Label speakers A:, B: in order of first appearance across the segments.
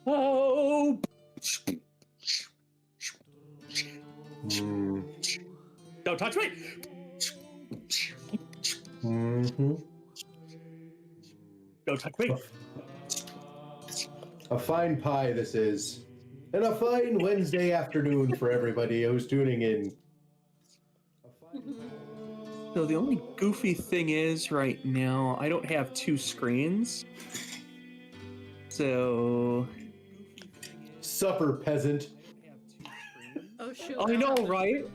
A: Oh. Don't touch me. Don't touch me.
B: A fine pie this is. And a fine Wednesday afternoon for everybody who's tuning in.
A: So the only goofy thing is right now, I don't have two screens. So...
B: Supper, peasant.
C: Oh shoot.
A: I know, right?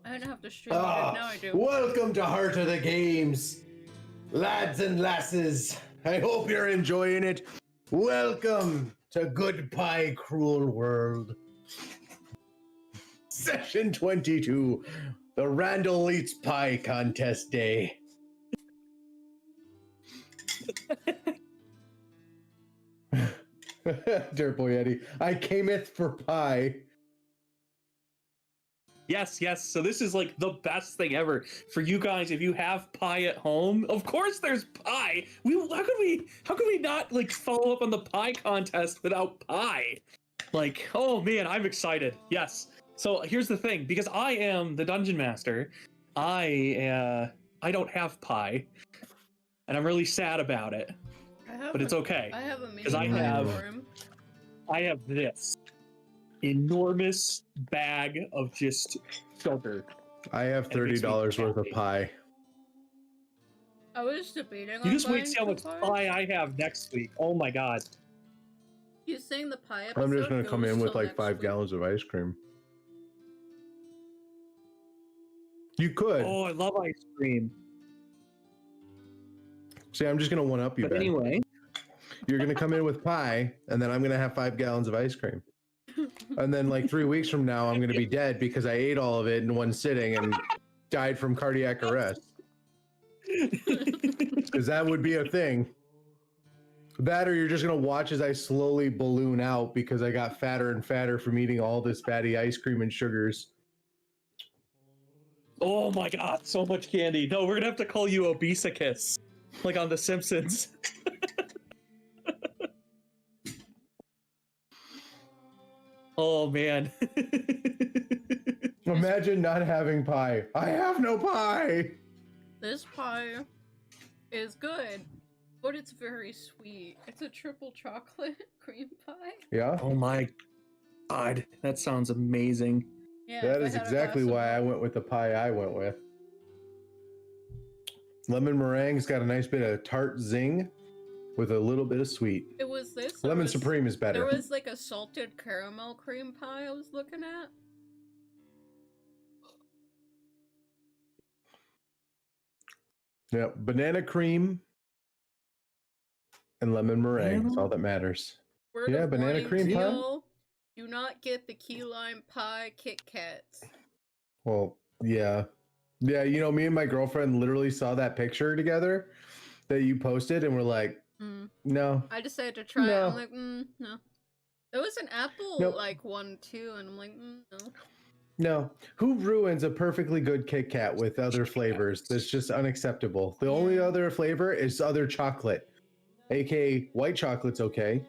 C: I don't have to stream it. Now I do.
B: Welcome to Heart of the Games. Lads and lasses, I hope you're enjoying it. Welcome to Good Pie Cruel World. Session 22, the Randall Eats Pie Contest Day. Dirtboy Eddie, I cameth for pie.
A: Yes. So this is like the best thing ever for you guys. If you have pie at home, of course there's pie. How could we not like follow up on the pie contest without pie? Like, oh man, I'm excited. Yes. So here's the thing, because I am the dungeon master, I don't have pie, and I'm really sad about it. But it's okay.
C: I have a
A: because I have this enormous bag of just sugar.
B: I have $30 worth of pie.
C: I was debating.
A: You just wait to see how much pie I have next week. Oh my god.
C: You saying the pie episode?
B: I'm just gonna come in with like 5
C: week.
B: gallons of ice cream. You could.
A: Oh, I love ice cream.
B: See, I'm just gonna one up you.
A: But
B: Ben.
A: anyway,
B: you're gonna come in with pie, and then I'm gonna have 5 gallons of ice cream. And then like 3 weeks from now, I'm gonna be dead because I ate all of it in one sitting and died from cardiac arrest. Because that would be a thing. That, or you're just gonna watch as I slowly balloon out because I got fatter and fatter from eating all this fatty ice cream and sugars.
A: oh my god, so much candy. No, we're gonna have to call you Obesicus, like on The Simpsons. Oh man.
B: Imagine not having pie. I have no pie.
C: This pie is good, but it's very sweet. It's a triple chocolate cream pie.
B: Yeah.
A: Oh my god, that sounds amazing.
C: Yeah,
B: That is exactly why I went with the pie I went with. Lemon meringue's got a nice bit of tart zing with a little bit of sweet.
C: It was this.
B: Lemon Supreme is better.
C: There was like a salted caramel cream pie I was looking at.
B: Yeah, banana cream and lemon meringue. That's all that matters.
C: Word
B: Yeah,
C: of
B: banana
C: warning,
B: cream pie?
C: Teal, do not get the key lime pie Kit Kats.
B: Well, yeah. Yeah, you know, me and my girlfriend literally saw that picture together that you posted and we're like, no.
C: I decided to try it. I'm like, no. There was an apple
B: Nope.
C: like one too, and I'm like, no.
B: No. Who ruins a perfectly good Kit Kat with other flavors? That's just unacceptable. The only other flavor is other chocolate. AKA white chocolate's okay.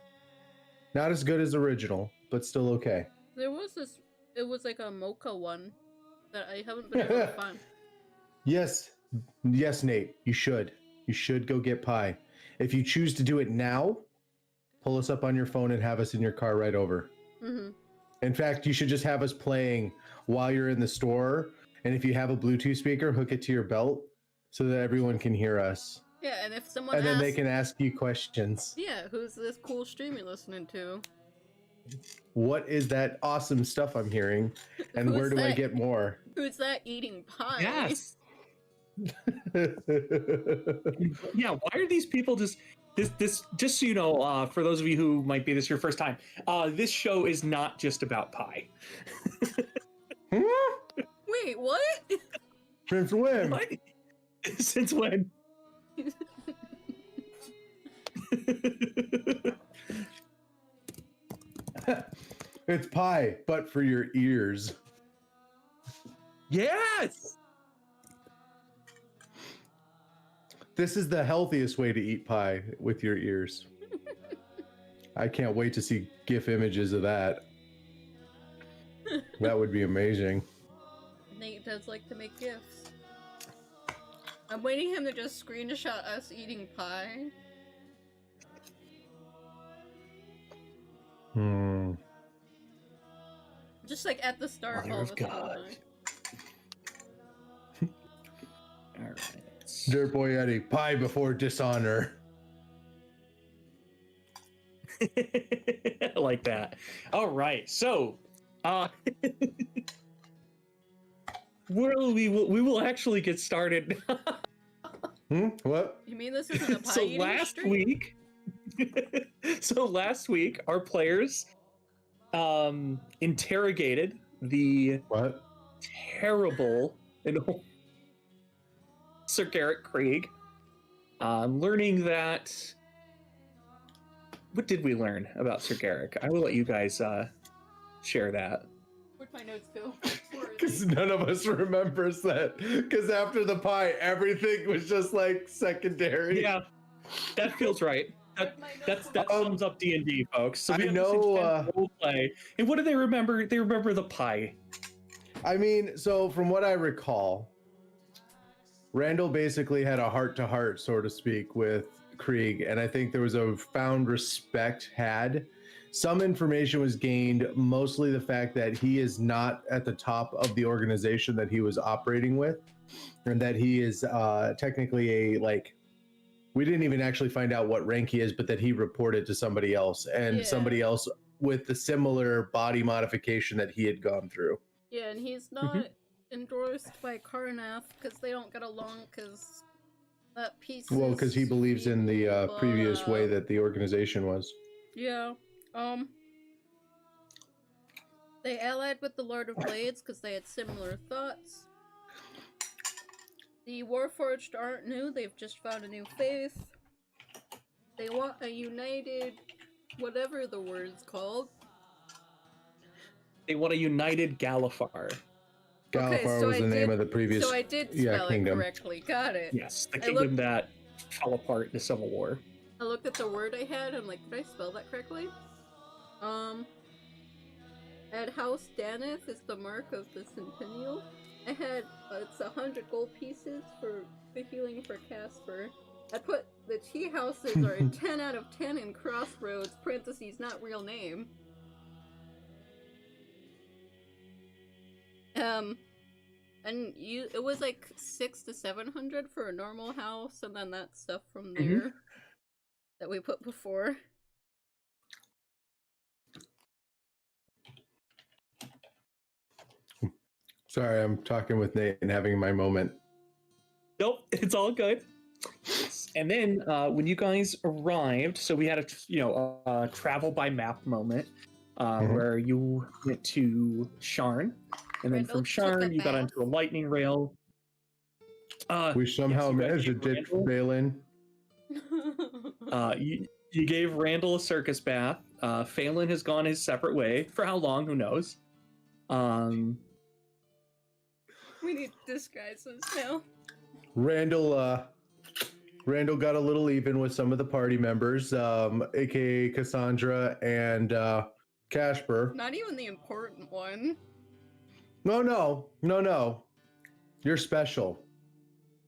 B: Not as good as original, but still okay.
C: There was this, it was like a mocha one that I haven't been able to find.
B: Yes, Nate, you should. You should go get pie. If you choose to do it now, pull us up on your phone and have us in your car right over.
C: Mm-hmm.
B: In fact, you should just have us playing while you're in the store. And if you have a Bluetooth speaker, hook it to your belt so that everyone can hear us.
C: Yeah, and if someone
B: And
C: asks,
B: then they can ask you questions.
C: yeah, who's this cool stream you're listening to?
B: What is that awesome stuff I'm hearing? And where do I get more?
C: Who's that eating pie?
A: Yes. Yeah, why are these people just just so you know, for those of you who might be this your first time, this show is not just about pie.
C: Wait, what?
B: Since when?
A: What? Since when?
B: It's pie, but for your ears.
A: Yes.
B: This is the healthiest way to eat pie, with your ears. I can't wait to see GIF images of that. That would be amazing.
C: Nate does like to make gifts. I'm waiting him to just screenshot us eating pie. Just like at the start,
A: Mother
C: all
A: of
C: of a sudden.
A: God. All right.
B: Dirt Boy Eddie, pie before dishonor.
A: I like that. All right, so we will actually get started.
B: What?
C: You mean this isn't a pie
A: So
C: eating
A: last
C: stream?
A: week, our players interrogated the
B: What?
A: terrible and Sir Garrett Krieg, learning that. What did we learn about Sir Garrick? I will let you guys share that.
C: Where'd my notes go?
B: Because none of us remembers that. Because after the pie, everything was just like secondary.
A: Yeah, that feels right. That sums up D&D, folks. So we
B: I
A: have
B: know.
A: This intense role play. And what do they remember? They remember the pie.
B: I mean, so from what I recall, Randall basically had a heart-to-heart, so to speak, with Krieg, and I think there was a found respect had. Some information was gained, mostly the fact that he is not at the top of the organization that he was operating with, and that he is technically we didn't even actually find out what rank he is, but that he reported to somebody else, and somebody else with the similar body modification that he had gone through.
C: Yeah, and he's not endorsed by Karnath because they don't get along because that piece.
B: Well, because he believes in the previous way that the organization was.
C: Yeah. They allied with the Lord of Blades because they had similar thoughts. The Warforged aren't new, they've just found a new faith. They want a united, whatever the word's called.
A: They want a united Galifar.
B: Galifar was the name of the previous
C: So I did spell it correctly, got it.
A: Yes, the kingdom that fell apart in the Civil War.
C: I looked at the word I had, I'm like, did I spell that correctly? At House Daneth is the mark of the Centennial. I had, it's 100 gold pieces for the healing for Casper. I put the tea houses are a 10 out of 10 in Crossroads, parentheses, not real name. And it was like 600 to 700 for a normal house, and then that stuff from there that we put before.
B: Sorry, I'm talking with Nate and having my moment.
A: Nope, it's all good. And then when you guys arrived, so we had a travel by map moment where you went to Sharn, and then from Sharn you got onto a lightning rail.
B: We somehow managed to ditch Phelan.
A: You gave Randall a circus bath. Phelan has gone his separate way. For how long? Who knows?
C: We need disguises now.
B: Randall got a little even with some of the party members, aka Cassandra and Casper.
C: Not even the important one.
B: No. You're special.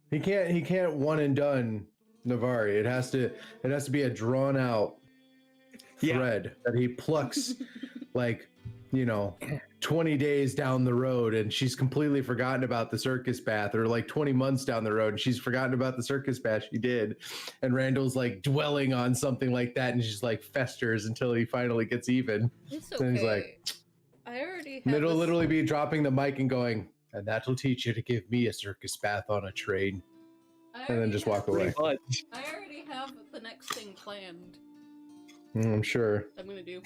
B: He can't one and done Navari. It has to be a drawn out thread that he plucks 20 days down the road, and she's completely forgotten about the circus bath, or 20 months down the road and she's forgotten about the circus bath she did, and Randall's dwelling on something like that, and she's festers until he finally gets even.
C: It's okay.
B: And he's like,
C: I already have
B: it'll literally be dropping the mic and going, and that'll teach you to give me a circus bath on a train, and then just walk away.
C: I already have the next thing planned.
B: I'm sure.
C: I'm gonna do.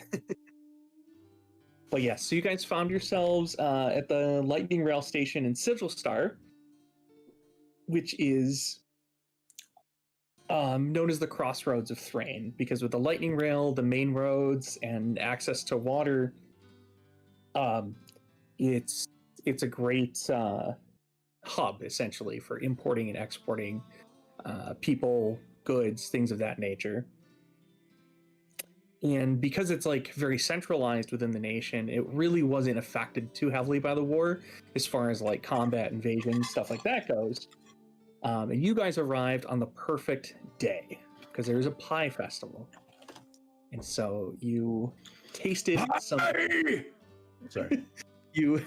A: But yes, so you guys found yourselves at the lightning rail station in Sigil Star, which is known as the Crossroads of Thrain, because with the lightning rail, the main roads, and access to water, it's a great hub essentially for importing and exporting people, goods, things of that nature. And because it's like very centralized within the nation, it really wasn't affected too heavily by the war as far as like combat, invasion, stuff like that goes. And you guys arrived on the perfect day because there's a pie festival. And so you tasted some.
B: Sorry.
A: You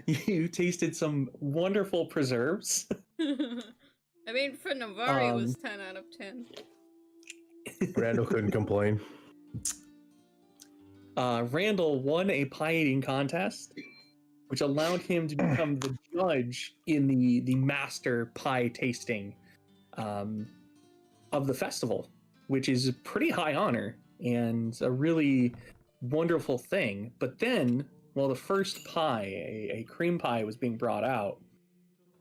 A: you tasted some wonderful preserves.
C: I mean, for Navari, it was 10 out of 10.
B: Randall couldn't complain.
A: Randall won a pie eating contest, which allowed him to become the judge in the master pie tasting of the festival, which is a pretty high honor and a really wonderful thing. But then, while the first pie, a cream pie, was being brought out,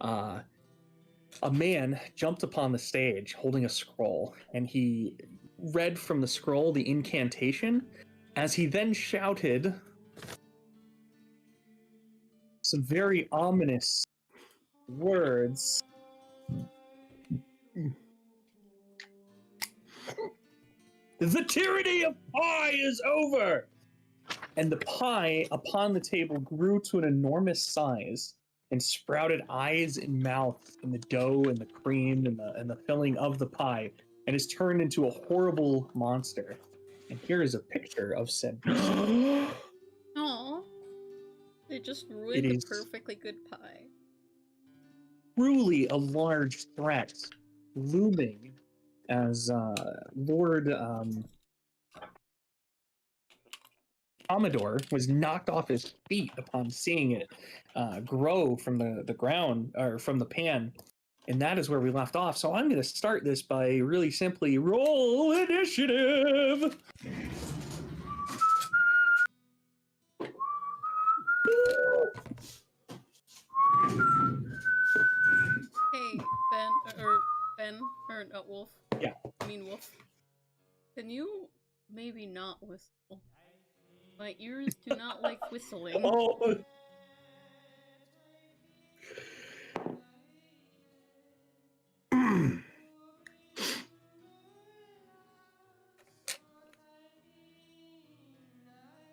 A: a man jumped upon the stage holding a scroll, and he read from the scroll the incantation, as he then shouted some very ominous words. The tyranny of pie is over! And the pie upon the table grew to an enormous size and sprouted eyes and mouths in the dough and the cream and the filling of the pie, and is turned into a horrible monster. And here is a picture of said beast.
C: Aw. They just ruined a perfectly good pie.
A: Truly a large threat looming as Lord Commodore was knocked off his feet upon seeing it grow from the ground, or from the pan. And that is where we left off. So I'm going to start this by really simply roll initiative.
C: Hey, Ben, or Wolf.
A: Yeah.
C: I mean Wolf. Can you maybe not whistle? My ears do not like whistling.
A: Oh.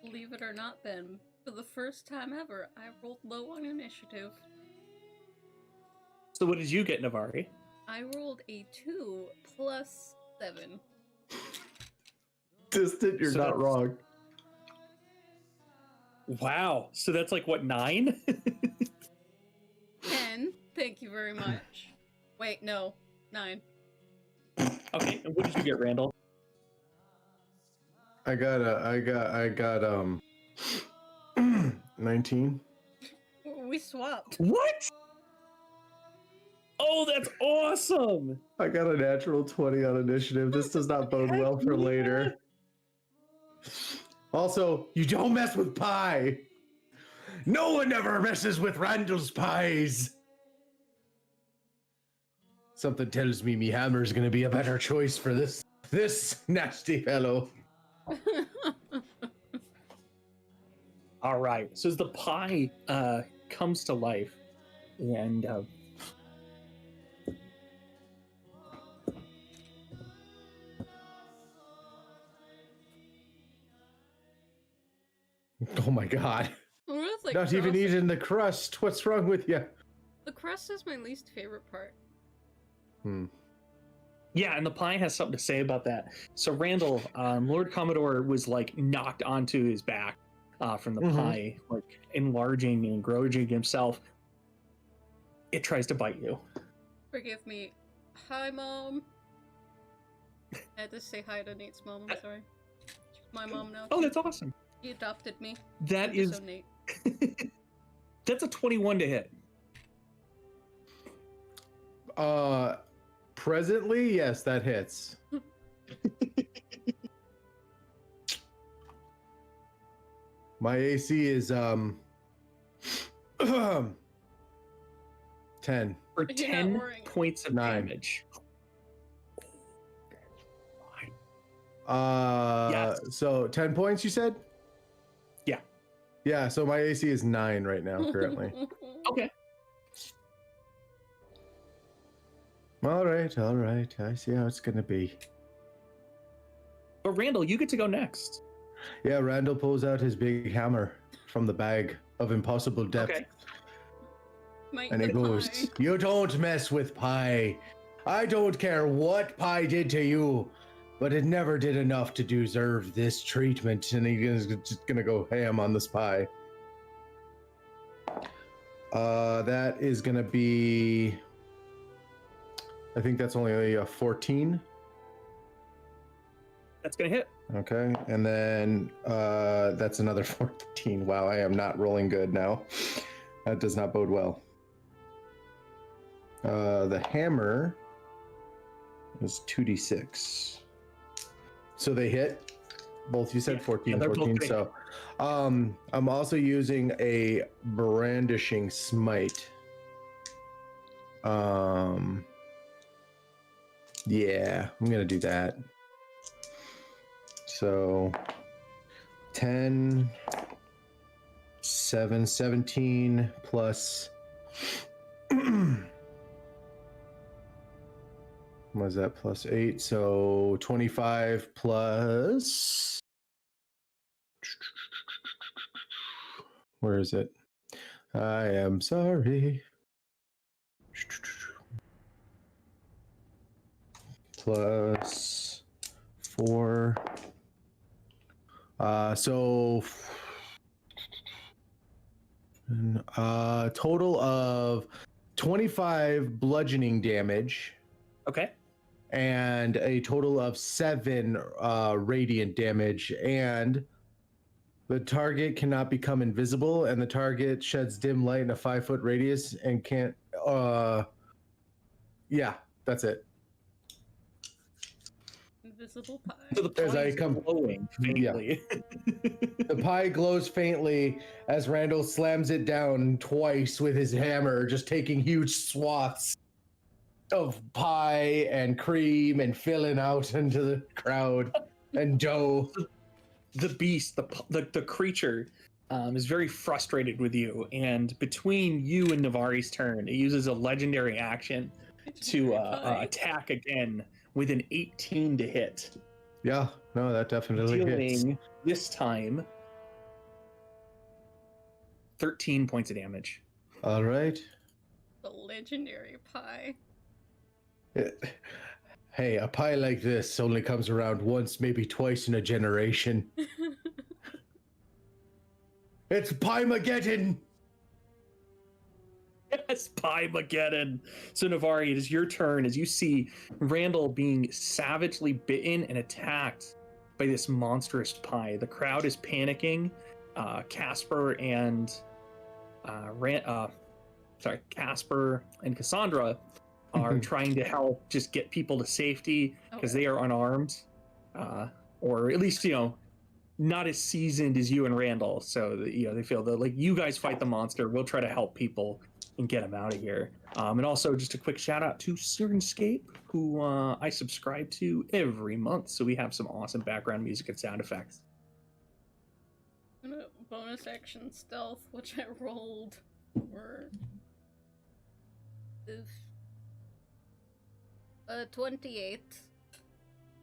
C: Believe it or not, Ben, for the first time ever, I rolled low on initiative.
A: So what did you get, Navari?
C: I rolled a 2 plus 7.
B: Distant, you're not wrong.
A: Wow. So that's like, what, 9?
C: 10. Thank you very much. Wait, no. 9.
A: Okay, and what did you get, Randall?
B: I got 19.
C: We swapped.
A: What? Oh, that's awesome!
B: I got a natural 20 on initiative. This does not bode well for later. Also, you don't mess with pie. No one ever messes with Randall's pies. Something tells me hammer is going to be a better choice for this nasty fellow.
A: All right. So as the pie comes to life, and
B: oh my god.
C: Like
B: not even eating the crust. What's wrong with you?
C: The crust is my least favorite part.
A: Yeah, and the pie has something to say about that. So Randall, Lord Commodore was like knocked onto his back from the pie, like enlarging and growing himself. It tries to bite you.
C: Forgive me. Hi, Mom. I had to say hi to Nate's mom, I'm sorry. She's my mom now.
A: Oh, that's awesome.
C: He adopted me.
A: That is...
C: So Nate.
A: That's a 21 to hit.
B: Presently, yes, that hits. My AC is 10.
A: For 10 points of
B: 9
A: damage.
B: Yes. So 10 points, you said?
A: Yeah.
B: Yeah, so my AC is 9 right now, currently.
A: Okay.
B: All right. I see how it's gonna be.
A: But Randall, you get to go next.
B: Yeah, Randall pulls out his big hammer from the bag of impossible depth.
A: Okay.
B: And he goes, "You don't mess with pie. I don't care what pie did to you, but it never did enough to deserve this treatment." And he's just gonna go ham on this pie. That is gonna be, I think that's only a 14.
A: That's gonna hit.
B: Okay, and then that's another 14. Wow, I am not rolling good now. That does not bode well. The hammer is 2d6. So they hit. Both you said
A: Yeah,
B: 14,
A: they're both
B: 14.
A: great.
B: So I'm also using a brandishing smite. Yeah, I'm gonna do that. So 10, 7, 17 plus was that plus 8? So 25 plus, where is it? I am sorry. Plus 4. So total of 25 bludgeoning damage.
A: Okay.
B: And a total of 7 radiant damage, and the target cannot become invisible, and the target sheds dim light in a 5-foot radius and can't yeah, that's it.
C: Invisible pie.
A: So the
B: As
A: pie
B: I
A: is
B: come-
A: glowing faintly.
B: The pie glows faintly as Randall slams it down twice with his hammer, just taking huge swaths of pie and cream and filling out into the crowd and dough.
A: The beast, the creature, is very frustrated with you, and between you and Navari's turn, it uses a legendary action to attack again with an 18 to hit,
B: Yeah, no, that definitely hits.
A: dealing this time 13 points of damage.
B: All right.
C: The legendary pie.
B: Hey, a pie like this only comes around once, maybe twice in a generation. It's Pie-mageddon!
A: Yes, Pie-mageddon. So Navari, it is your turn as you see Randall being savagely bitten and attacked by this monstrous pie. The crowd is panicking. Casper and Casper and Cassandra are trying to help just get people to safety because they are unarmed, or at least not as seasoned as you and Randall. So they feel that like you guys fight the monster, we'll try to help people and get them out of here. And also just a quick shout out to Cernscape, who I subscribe to every month, so we have some awesome background music and sound effects.
C: Bonus action stealth, which I rolled for 28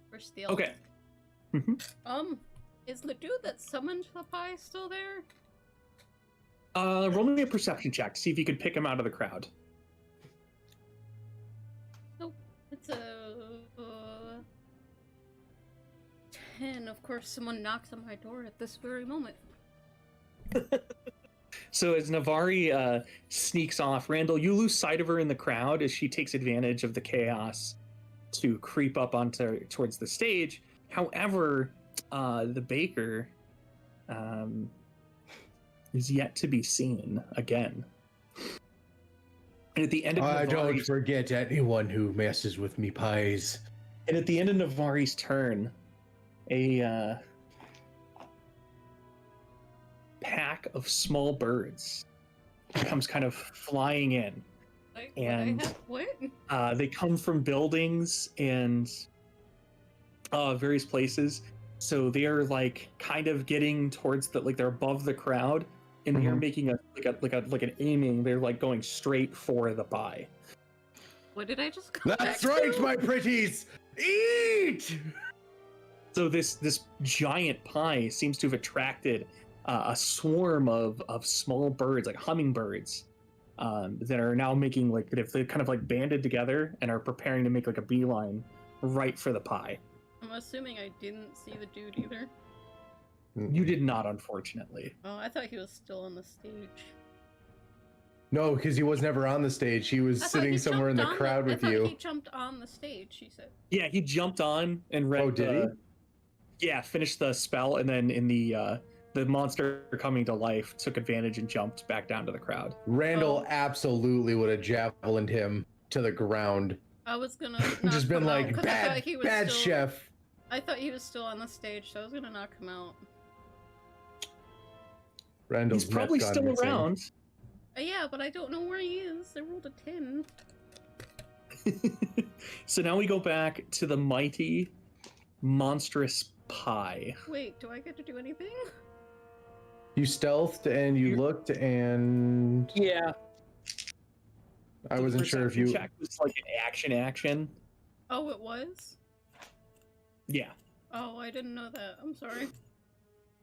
C: for stealth.
A: Okay.
C: Is the dude that summoned the pie still there?
A: Roll me a perception check to see if you could pick him out of the crowd.
C: Nope. It's a 10. Of course, someone knocks on my door at this very moment.
A: So as Navari sneaks off, Randall, you lose sight of her in the crowd as she takes advantage of the chaos to creep up towards the stage. However, the baker is yet to be seen again. And at the end of
B: I don't forget anyone who messes with me pies.
A: And at the end of Navari's turn, a pack of small birds comes kind of flying in. And
C: what?
A: They come from buildings and various places. So they are like kind of getting towards they're above the crowd, and they are making an aiming. They're like going straight for the pie.
C: What did I just come
B: That's
C: back
B: right,
C: to?
B: my pretties! Eat!
A: So this giant pie seems to have attracted a swarm of small birds, like hummingbirds, that are now making like they've kind of like banded together and are preparing to make like a beeline right for the pie.
C: I'm assuming I didn't see the dude either.
A: You did not, unfortunately.
C: Oh, I thought he was still on the stage.
B: No, because he was never on the stage. He was
C: I thought
B: sitting
C: he
B: somewhere in
C: jumped
B: the
C: on
B: crowd with
C: I
B: you.
C: thought he jumped on the stage, she said.
A: Yeah, he jumped on and read.
B: Oh, did he?
A: Yeah, finished the spell, and then in the monster coming to life took advantage and jumped back down to the crowd.
B: Randall
C: Oh.
B: absolutely would have javelined him to the ground.
C: I was gonna
B: Just been like, bad chef.
C: I thought he was still on the stage, so I was gonna knock him out.
B: Randall's
A: He's probably
B: net gone
A: still
B: missing.
A: around.
C: Yeah, but I don't know where he is. I rolled a 10.
A: So now we go back to the mighty, monstrous pie.
C: Wait, do I get to do anything?
B: You stealthed and you looked, and
A: Yeah.
B: I wasn't sure if you.
A: Check was like an action.
C: Oh, it was?
A: Yeah.
C: Oh, I didn't know that. I'm sorry.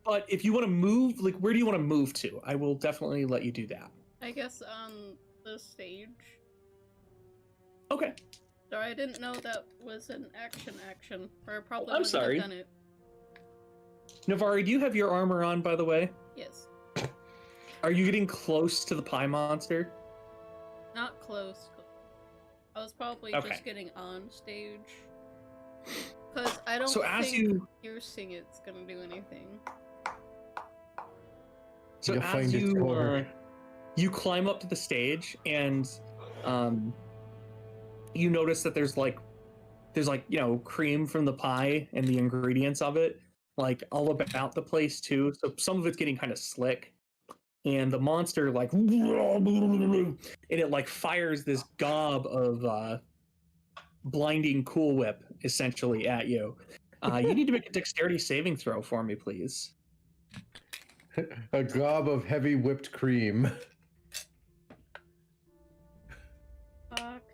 A: But if you want to move, like, where do you want to move to? I will definitely let you do that.
C: I guess on the stage.
A: Okay.
C: Sorry, I didn't know that was an action, or I probably
A: I'm
C: wouldn't
A: sorry.
C: have done it.
A: Navari, do you have your armor on, by the way?
C: Yes.
A: Are you getting close to the pie monster?
C: Not close. I was probably
A: Okay.
C: just getting on stage. Because I don't
A: So as
C: think
A: you
C: piercing it's gonna do anything.
A: So
B: You'll
A: as
B: find its core.
A: you climb up to the stage, and you notice that there's like cream from the pie and the ingredients of it like all about the place too. So some of it's getting kind of slick, and the monster like and it like fires this gob of blinding Cool Whip essentially at you. You need to make a dexterity saving throw for me, please.
B: A gob of heavy whipped cream.
C: Fucked.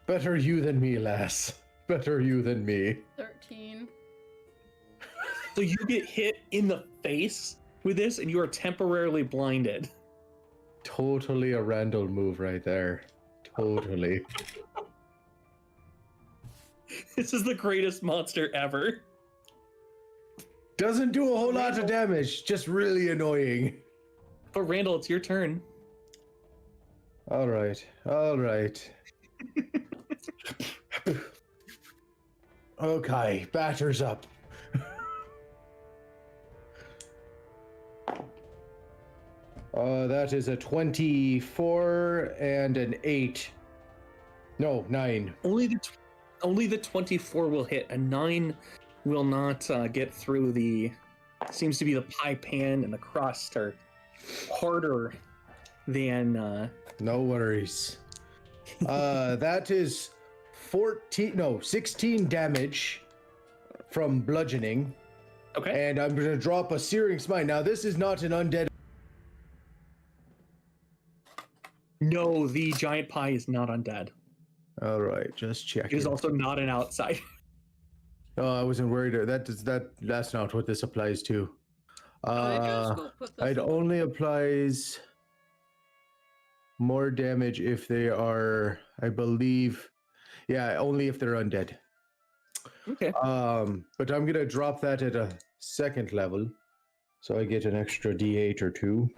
B: Better you than me, lass. Better you than me.
C: 13.
A: So you get hit in the face with this, and you are temporarily blinded.
B: Totally a Randall move right there. Totally.
A: This is the greatest monster ever.
B: Doesn't do a whole lot of damage, just really annoying.
A: But Randall, it's your turn.
B: All right. Okay, batters up. That is a 24 and an 8. No, 9.
A: Only the 24 will hit. A 9 will not get through the. Seems to be the pie pan and the crust are harder than.
B: No worries. That is 16 damage from bludgeoning.
A: Okay.
B: And I'm going to drop a Searing Smite. Now, this is not an undead.
A: No, the giant pie is not undead.
B: All right, just
A: It is
B: checking.
A: also not an outside.
B: Oh, I wasn't worried. That's not what this applies to.
C: I just go put this
B: It
C: away.
B: only applies more damage if they are, I believe, yeah, only if they're undead.
A: Okay.
B: But I'm gonna drop that at a 2nd level, so I get an extra D8 or 2.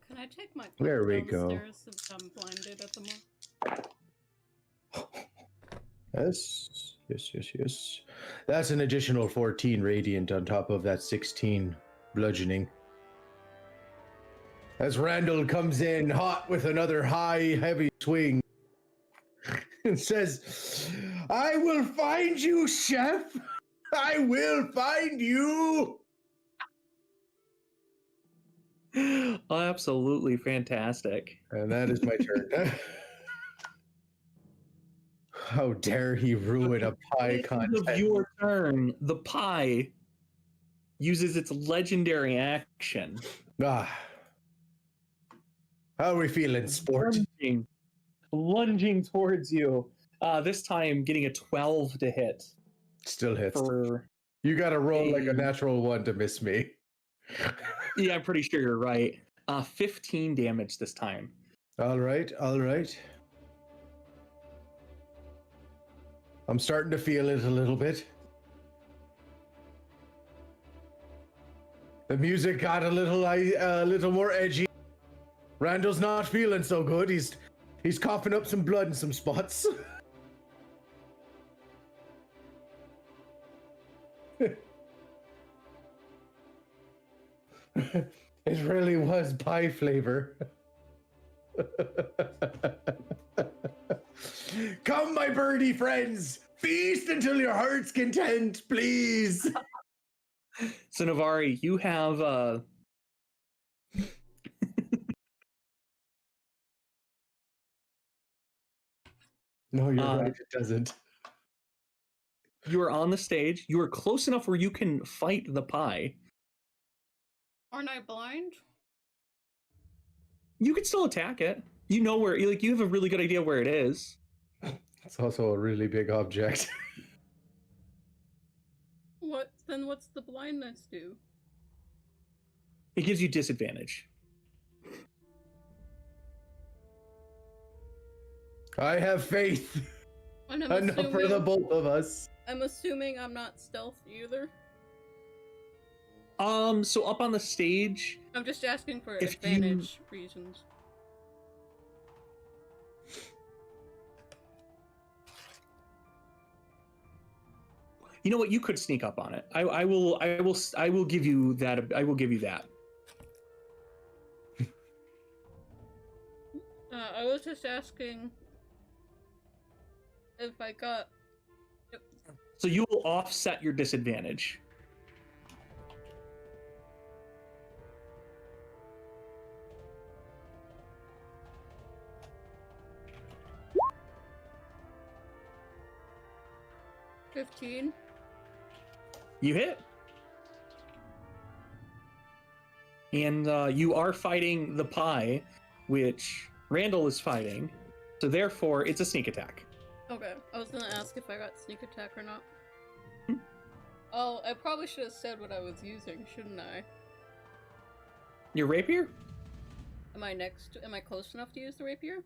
C: Can I take my
B: There we
C: clothes
B: go.
C: downstairs since I'm blinded at the moment?
B: Yes. That's an additional 14 radiant on top of that 16 bludgeoning. As Randall comes in hot with another high, heavy swing and says, I will find you, chef! I will find you!
A: Absolutely fantastic.
B: And that is my turn. How dare he ruin a pie
A: End of
B: contest?
A: your turn. The pie uses its legendary action.
B: Ah. How are we feeling, sport?
A: Lunging towards you. This time getting a 12 to hit.
B: Still hits.
A: For
B: You got to roll like a natural 1 to miss me.
A: yeah, I'm pretty sure you're right. 15 damage this time.
B: All right. I'm starting to feel it a little bit. The music got a little more edgy. Randall's not feeling so good. He's coughing up some blood in some spots. It really was pie flavor. Come, my birdie friends, feast until your heart's content, please.
A: So Navari, you have
B: No, you're right, it doesn't.
A: you are on the stage. You are close enough where you can fight the pie.
C: Aren't I blind?
A: You can still attack it. You know where, like, you have a really good idea where it is.
B: It's also a really big object.
C: What's the blindness do?
A: It gives you disadvantage.
B: I have faith.
C: And
B: Enough for the both of us.
C: I'm assuming I'm not stealth either.
A: So up on the stage,
C: I'm just asking for
A: If
C: advantage reasons.
A: you know what? You could sneak up on it. I will give you that. I will give you that.
C: I was just asking if I got.
A: So you will offset your disadvantage.
C: $15.
A: You hit. And you are fighting the pie, which Randall is fighting. So therefore, it's a sneak attack.
C: Okay, I was gonna ask if I got sneak attack or not.
A: Hmm.
C: Oh, I probably should have said what I was using, shouldn't I?
A: Your rapier?
C: Am I close enough to use the rapier? Or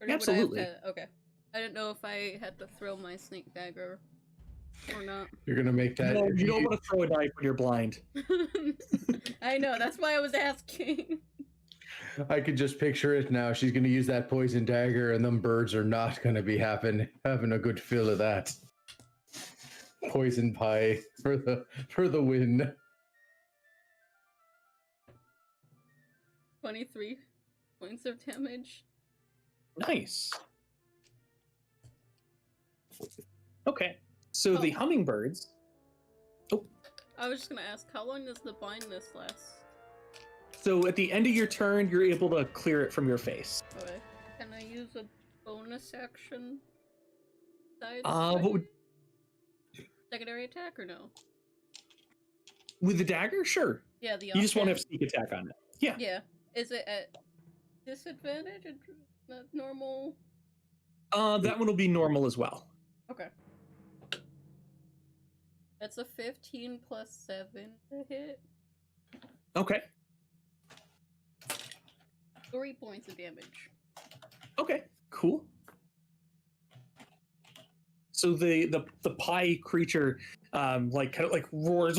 C: would I have
A: Absolutely.
C: okay. I didn't know if I had to throw my snake dagger or not.
B: You're gonna make that.
A: No, you don't want to throw a knife when you're blind.
C: I know, that's why I was asking.
B: I could just picture it now. She's gonna use that poison dagger, and them birds are not gonna be having a good fill of that. Poison pie for the win.
C: 23 points of damage.
A: Nice. Okay, so the hummingbirds. Oh,
C: I was just gonna ask, how long does the blindness last?
A: so at the end of your turn, you're able to clear it from your face.
C: Okay. Can I use a bonus action?
A: What would,
C: Secondary attack or no?
A: with the dagger? Sure.
C: Yeah, the
A: You just won't have
C: offhand.
A: sneak attack on it. Yeah.
C: Yeah. Is it at disadvantage? Not normal?
A: That one will be normal as well.
C: Okay. That's a 15 plus 7 to hit.
A: Okay.
C: 3 points of damage.
A: Okay. Cool. So the pie creature like kind of like roars,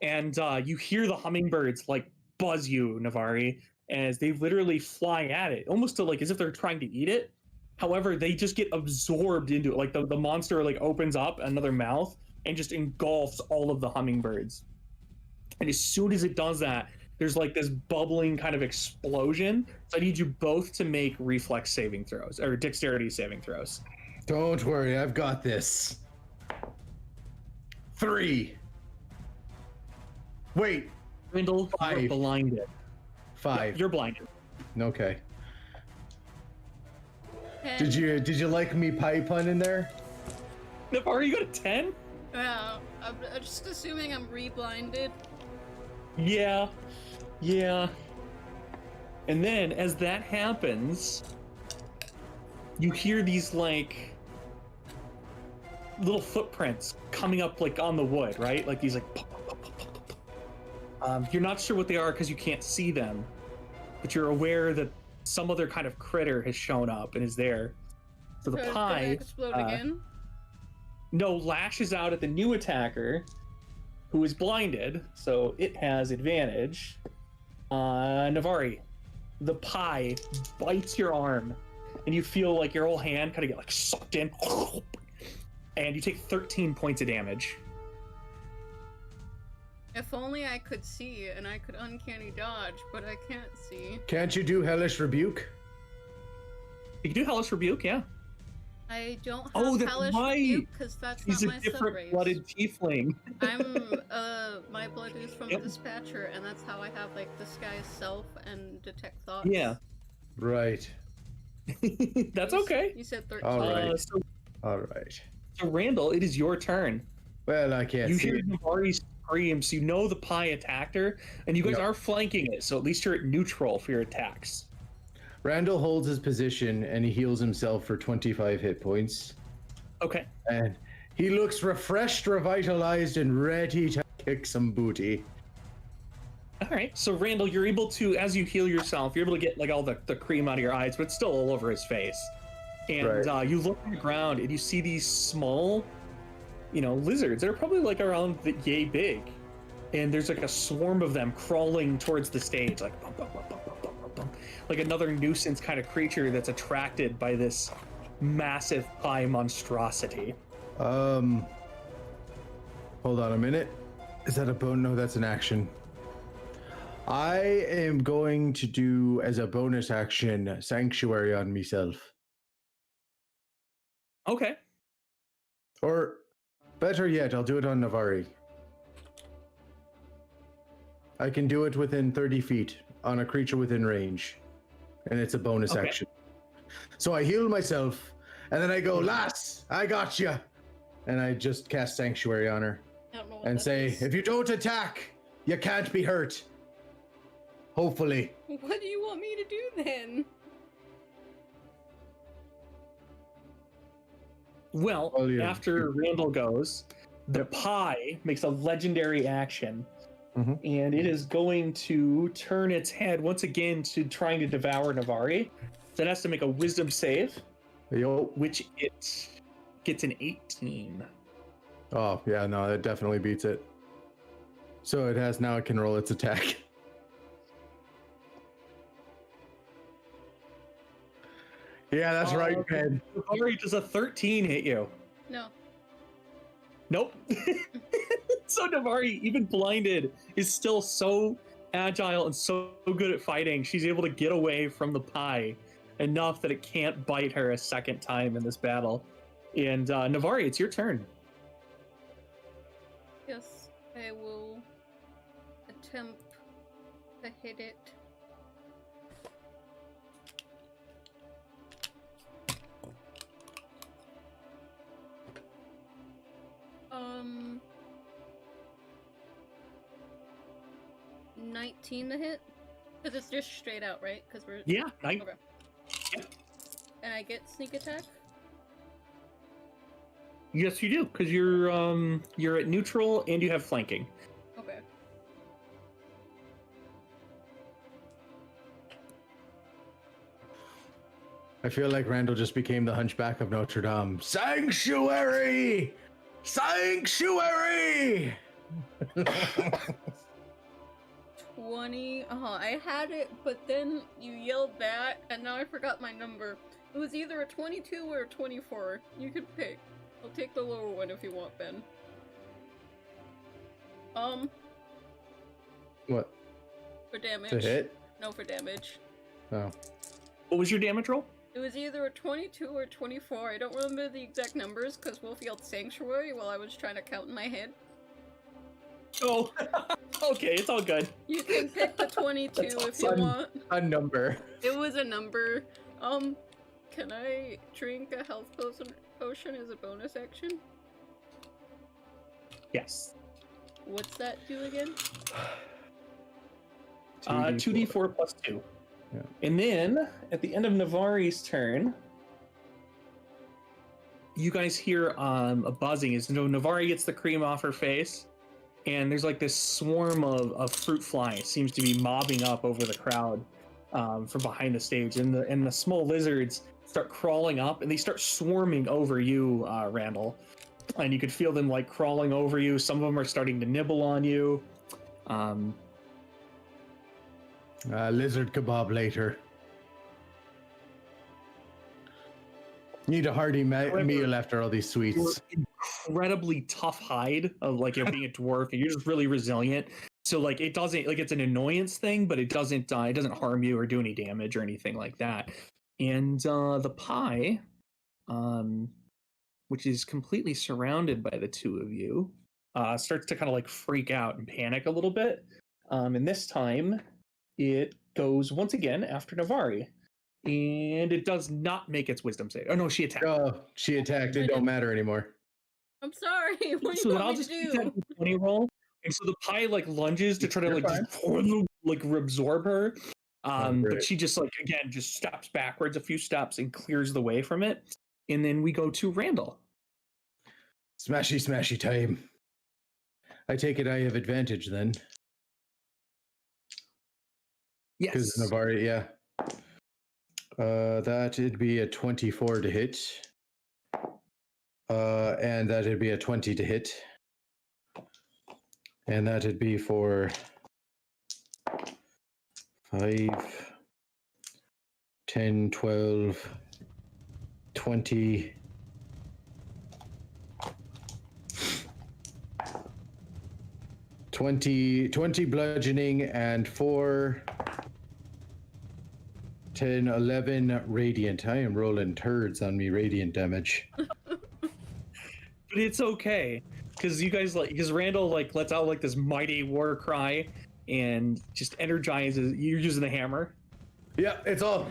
A: and you hear the hummingbirds like buzz you, Navari, as they literally fly at it, almost to like as if they're trying to eat it. However, they just get absorbed into it. Like the monster like opens up another mouth and just engulfs all of the hummingbirds. And as soon as it does that, there's like this bubbling kind of explosion. So I need you both to make reflex saving throws or dexterity saving throws.
B: Don't worry, I've got this. 3. Wait,
A: Randall, you're
B: 5.
A: blinded.
B: 5.
A: You're blinded.
B: Okay.
C: 10.
B: Did you like me pie pun in there?
A: Navari, you got a 10?
C: Yeah, I'm just assuming I'm re-blinded.
A: Yeah. Yeah. And then as that happens, you hear these like little footprints coming up like on the wood, right? Like these like pop, pop, pop, pop, pop, pop. You're not sure what they are because you can't see them, but you're aware that some other kind of critter has shown up and is there. So the
C: So it's
A: pie
C: gonna explode again?
A: no lashes out at the new attacker, who is blinded, so it has advantage. Navari, the pie bites your arm, and you feel like your whole hand kind of get like sucked in, and you take 13 points of damage.
C: If only I could see and I could uncanny dodge, but I can't see.
B: Can't you do Hellish Rebuke?
A: You can do Hellish Rebuke, yeah.
C: I don't have
A: Oh, that's
C: Hellish
A: right.
C: Rebuke because that's
A: He's
C: not
A: a
C: my
A: different
C: subrace.
A: blooded tiefling.
C: My blood is from
A: Yep.
C: the Dispatcher, and that's how I have like Disguise Self and Detect Thoughts.
A: Yeah.
B: Right.
A: That's okay.
C: You said 13.
B: All right.
A: So,
B: All right.
A: so Randall, it is your turn.
B: Well, I can't
A: You
B: see
A: hear
B: it.
A: Navari scream, so you know the pie attacked her, and you guys
B: Yep.
A: are flanking it, so at least you're at neutral for your attacks.
B: Randall holds his position and he heals himself for 25 hit points.
A: Okay.
B: And he looks refreshed, revitalized, and ready to kick some booty.
A: All right. So Randall, you're able to, as you heal yourself, you're able to get like all the cream out of your eyes, but it's still all over his face. And
B: Right.
A: You look on the ground and you see these small, lizards. They're probably like around yay big. And there's like a swarm of them crawling towards the stage, like bum, bum, bum, bum, bum, bum, bum, bum. Like another nuisance kind of creature that's attracted by this massive pie monstrosity.
B: Hold on a minute. Is that a bone? No, that's an action. I am going to do, as a bonus action, Sanctuary on myself.
A: Okay.
B: Or, better yet, I'll do it on Navari. I can do it within 30 feet on a creature within range. And it's a bonus
A: Okay.
B: action. So I heal myself, and then I go, lass, I got you. And I just cast Sanctuary on her
C: I don't know what
B: and
C: that
B: say,
C: is.
B: if you don't attack, you can't be hurt. Hopefully.
C: What do you want me to do then?
A: Well,
B: Oh, yeah.
A: after Randall goes, the pie makes a legendary action.
B: Mhm.
A: And it is going to turn its head once again to trying to devour Navari. So it has to make a wisdom save,
B: Yo.
A: which it gets an 18.
B: Oh, yeah, no, that definitely beats it. So it can roll its attack. Yeah, that's right, Ben.
A: Navari, does a 13 hit you?
C: No.
A: Nope. So Navari, even blinded, is still so agile and so good at fighting. She's able to get away from the pie enough that it can't bite her a second time in this battle. And Navari, it's your turn.
C: Yes, I will attempt to hit it. Um, 19 to hit? Because it's just straight out, right? Because we're...
A: Yeah,
C: Okay. And I get sneak attack?
A: yes, you do, because you're at neutral and you have flanking.
C: Okay.
B: I feel like Randall just became the Hunchback of Notre Dame. Sanctuary! Sanctuary!
C: 20. I had it, but then you yelled that, and now I forgot my number. It was either a 22 or a 24. You could pick. I'll take the lower one if you want, Ben.
B: What?
C: For damage.
B: To hit?
C: No, for damage.
B: Oh.
A: What was your damage roll?
C: It was either a 22 or 24. I don't remember the exact numbers because Wolf yelled Sanctuary while I was trying to count in my head.
A: Oh, okay, it's all good.
C: You can pick the 22
A: That's
C: if you
A: awesome.
C: want.
B: A number.
C: It was a number. Can I drink a health potion as a bonus action?
A: Yes.
C: What's that do again?
A: 2d4 plus 2.
B: Yeah.
A: And then, at the end of Navari's turn, you guys hear a buzzing. As Navari gets the cream off her face, and there's like this swarm of fruit flies seems to be mobbing up over the crowd from behind the stage, and the small lizards start crawling up, and they start swarming over you, Randall. And you could feel them like crawling over you. Some of them are starting to nibble on you.
B: Lizard kebab later. Need a hearty meal after all these sweets.
A: Incredibly tough hide of like being a dwarf, and you're just really resilient. So like it doesn't like it's an annoyance thing, but it doesn't harm you or do any damage or anything like that. And the pie, which is completely surrounded by the two of you, starts to kind of like freak out and panic a little bit. And this time it goes once again after Navari. And it does not make its wisdom save. Oh no, she attacked.
B: Oh, she attacked. It don't matter anymore.
C: I'm sorry. What do
A: So
C: you
A: then I'll
C: want me
A: just
C: to
A: keep
C: do?
A: that 20 roll. And so the pie like lunges to try to like just, like absorb her. But she just like again just steps backwards a few steps and clears the way from it. And then we go to Randall.
B: Smashy, smashy time. I take it I have advantage then.
A: Yes.
B: Because Navari, yeah. That'd be a 24 to hit. And that'd be a 20 to hit. And that'd be for 5, 10, 12, 20. 20 bludgeoning and 4, 10, 11 radiant. I am rolling turds on me radiant damage.
A: But it's okay. Because Randall like lets out like this mighty war cry and just energizes. You're using the hammer.
B: Yeah, it's all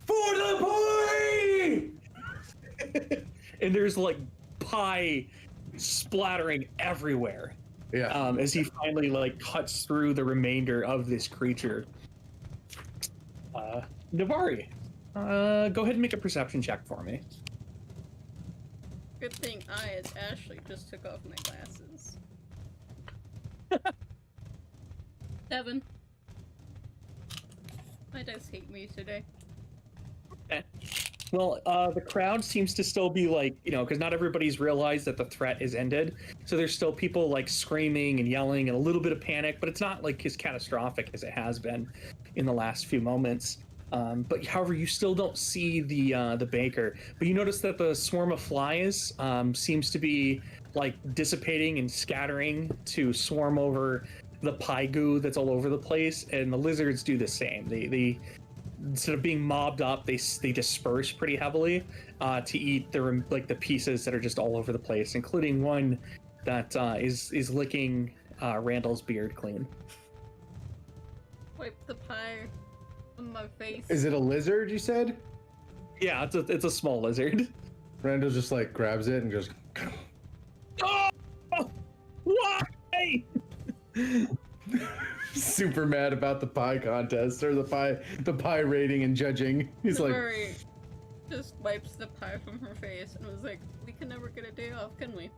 B: for the pie!
A: And there's like pie splattering everywhere.
B: Yeah.
A: As he finally like cuts through the remainder of this creature. Navari, go ahead and make a perception check for me.
C: Good thing I, as Ashley, just took off my glasses. 7. My dice hate me today.
A: Okay. Well, the crowd seems to still be like, because not everybody's realized that the threat is ended. So there's still people like screaming and yelling and a little bit of panic, but it's not like as catastrophic as it has been in the last few moments. But however, you still don't see the baker. But you notice that the swarm of flies seems to be like dissipating and scattering to swarm over the pie goo that's all over the place, and the lizards do the same. They instead of being mobbed up, they disperse pretty heavily to eat the pieces that are just all over the place, including one that is licking Randall's beard clean.
C: Wipe the pie on my face.
B: Is it a lizard, you said?
A: Yeah, it's a small lizard.
B: Randall just like grabs it and goes.
A: Oh! Why?
B: Super mad about the pie contest or the pie rating and judging. He's like,
C: just wipes the pie from her face and was like, "We can never get a day off, can we?"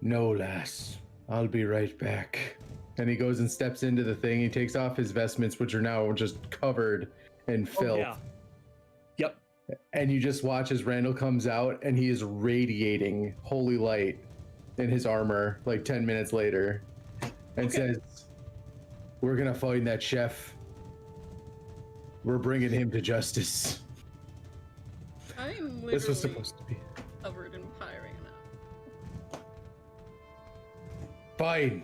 B: "No, lass. I'll be right back." And he goes and steps into the thing. He takes off his vestments, which are now just covered in filth.
A: Yeah. Yep.
B: And you just watch as Randall comes out and he is radiating holy light in his armor like 10 minutes later and says, "We're going to find that chef. We're bringing him to justice."
C: I'm literally
B: This was supposed to be.
C: covered in pie right now.
B: Fine.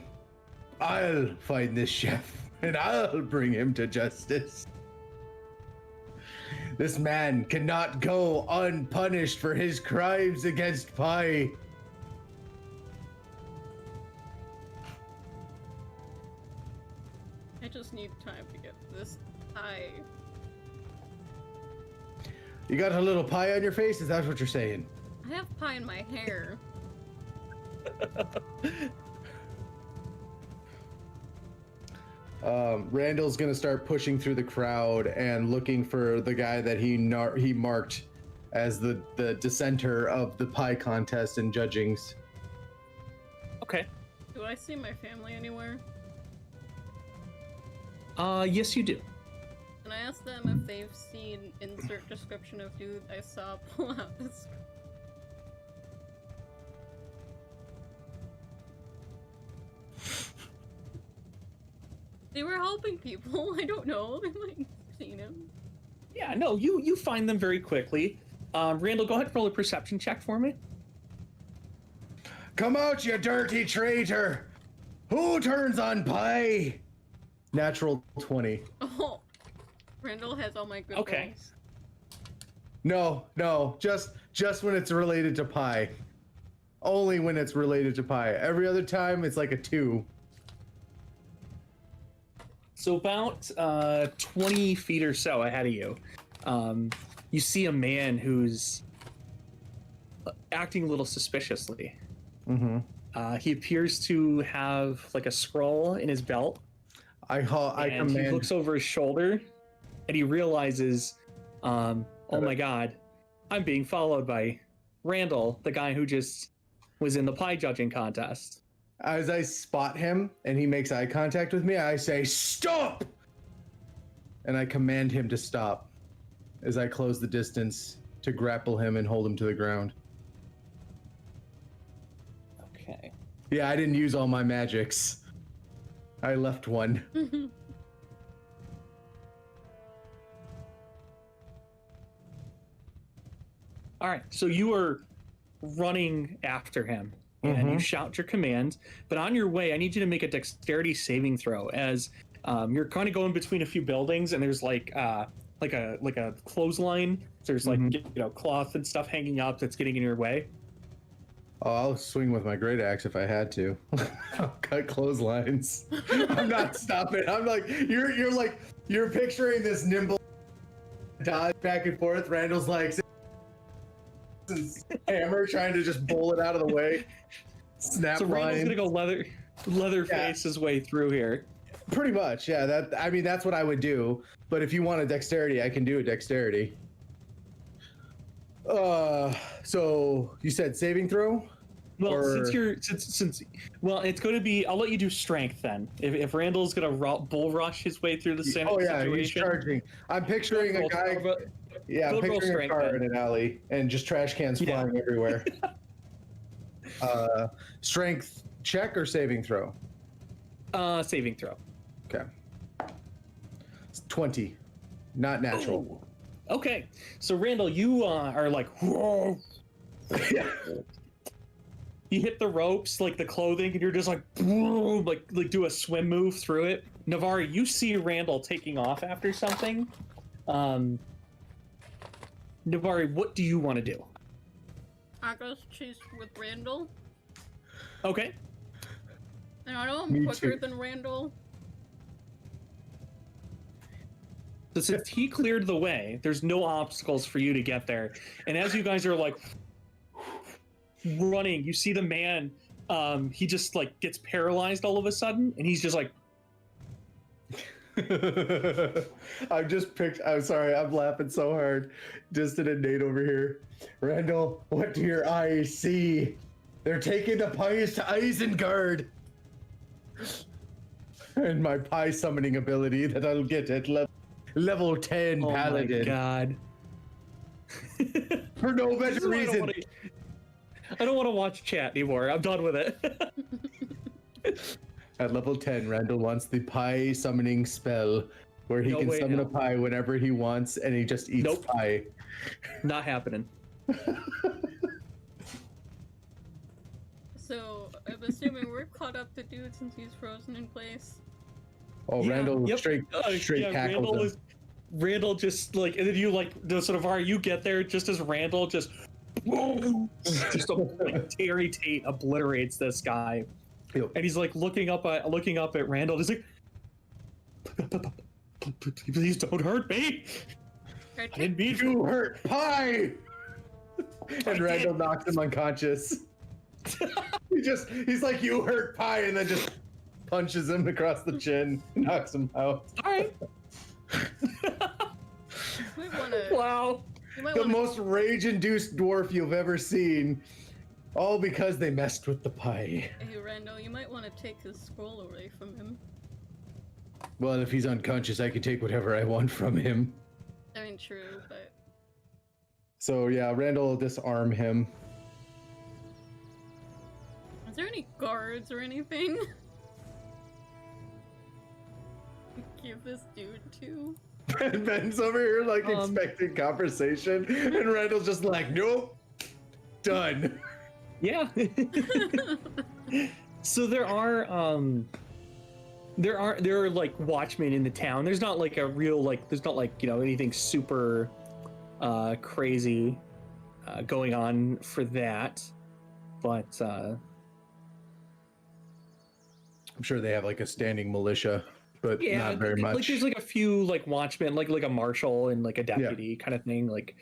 B: I'll find this chef and I'll bring him to justice. This man cannot go unpunished for his crimes against pie.
C: I just need time to get this pie.
B: You got a little pie on your face? Is that what you're saying?
C: I have pie in my hair.
B: Randall's gonna start pushing through the crowd and looking for the guy that he marked as the dissenter of the pie contest and judgings.
A: Okay.
C: Do I see my family anywhere?
A: Yes, you do.
C: Can I ask them if they've seen insert description of dude I saw pull out this? They were helping people. I don't know. They might have seen him.
A: Yeah, no, you find them very quickly. Randall, go ahead and roll a perception check for me.
B: Come out, you dirty traitor! Who turns on pie? Natural 20.
C: Oh, Randall has all my good
A: Okay.
C: rolls.
B: No, just when it's related to pie. Only when it's related to pie. Every other time, it's like a 2.
A: So about 20 feet or so ahead of you, you see a man who's acting a little suspiciously.
B: Mm-hmm.
A: He appears to have like a scroll in his belt.
B: I
A: And he
B: command.
A: looks over his shoulder and he realizes, oh my god, I'm being followed by Randall, the guy who just was in the pie judging contest.
B: As I spot him and he makes eye contact with me, I say, "Stop!" And I command him to stop as I close the distance to grapple him and hold him to the ground.
A: Okay.
B: Yeah, I didn't use all my magics. I left one.
A: All right, so you are running after him and you shout your command, but on your way, I need you to make a dexterity saving throw as you're kind of going between a few buildings and there's like a clothesline. There's like cloth and stuff hanging up that's getting in your way.
B: Oh, I'll swing with my great axe if I had to. I'll cut clotheslines. I'm not stopping. I'm like, you're picturing this nimble dodge back and forth. Randall's like his hammer trying to just bowl it out of the way. Snap
A: So Randall's
B: line.
A: gonna go Leatherface his way through here.
B: Pretty much, yeah. That's what I would do. But if you want a dexterity, I can do a dexterity. So you said saving throw?
A: Well,
B: Or-
A: since it's going to be. I'll let you do strength then. If Randall's gonna bull rush his way through the
B: Oh yeah,
A: situation,
B: he's charging. I'm picturing a guy. Yeah, I'm
A: Go roll
B: picturing a
A: strength,
B: car
A: then.
B: in an alley and just trash cans
A: Yeah.
B: flying everywhere. Strength check or saving throw?
A: saving throw.
B: Okay. It's 20, not natural.
A: Oh. Okay, so Randall, you are like, whoa.
B: Yeah.
A: You hit the ropes, like the clothing, and you're just like, boom, like do a swim move through it. Navari, you see Randall taking off after something. Navari, what do you want to do?
C: I go chase with Randall.
A: Okay.
C: And I know
B: Me
C: I'm quicker
B: too.
C: than Randall.
A: So since he cleared the way, there's no obstacles for you to get there. And as you guys are like running, you see the man, he just like gets paralyzed all of a sudden, and he's just like,
B: I'm sorry, I'm laughing so hard. Distant and Nate over here. Randall, what do your eyes see? They're taking the pies to Isengard. And my pie summoning ability that I'll get at level 10
A: oh
B: paladin.
A: my god.
B: For no
A: This is
B: better
A: why
B: reason.
A: I don't want to watch chat anymore. I'm done with it.
B: At level 10, Randall wants the pie summoning spell where he
A: No
B: can
A: way,
B: summon
A: no.
B: a pie whenever he wants and he just eats
A: Nope.
B: pie.
A: Not happening.
C: So I'm assuming we're caught up to dude since he's frozen in place.
B: Oh,
A: Yeah,
B: Randall
A: yep.
B: straight tackles him.
A: Randall just like, and then you like, sort of, you get there just as Randall just like Terry Tate obliterates this guy.
B: Yep.
A: And he's like looking up at Randall. He's like, please don't hurt me. I didn't mean to.
B: You hurt pie! And Randall knocks him unconscious. He's like, you hurt pie, and then just punches him across the chin, knocks him out.
A: All right.
C: We wanna
A: Wow.
C: You might
B: The
C: wanna,
B: most rage-induced dwarf you've ever seen. All because they messed with the pie.
C: hey Randall, you might want to take his scroll away from him.
B: Well, if he's unconscious, I can take whatever I want from him.
C: I mean, true, but
B: So yeah, Randall will disarm him.
C: is there any guards or anything? Give this dude to.
B: Ben's over here like expecting conversation, and Randall's just like, nope, done.
A: Yeah. So there are like watchmen in the town. There's not like a real there's not like, anything super crazy going on for that. But
B: I'm sure they have like a standing militia, but
A: yeah,
B: not very much.
A: Like there's like a few like watchmen, like a marshal and like a deputy kind of thing. Like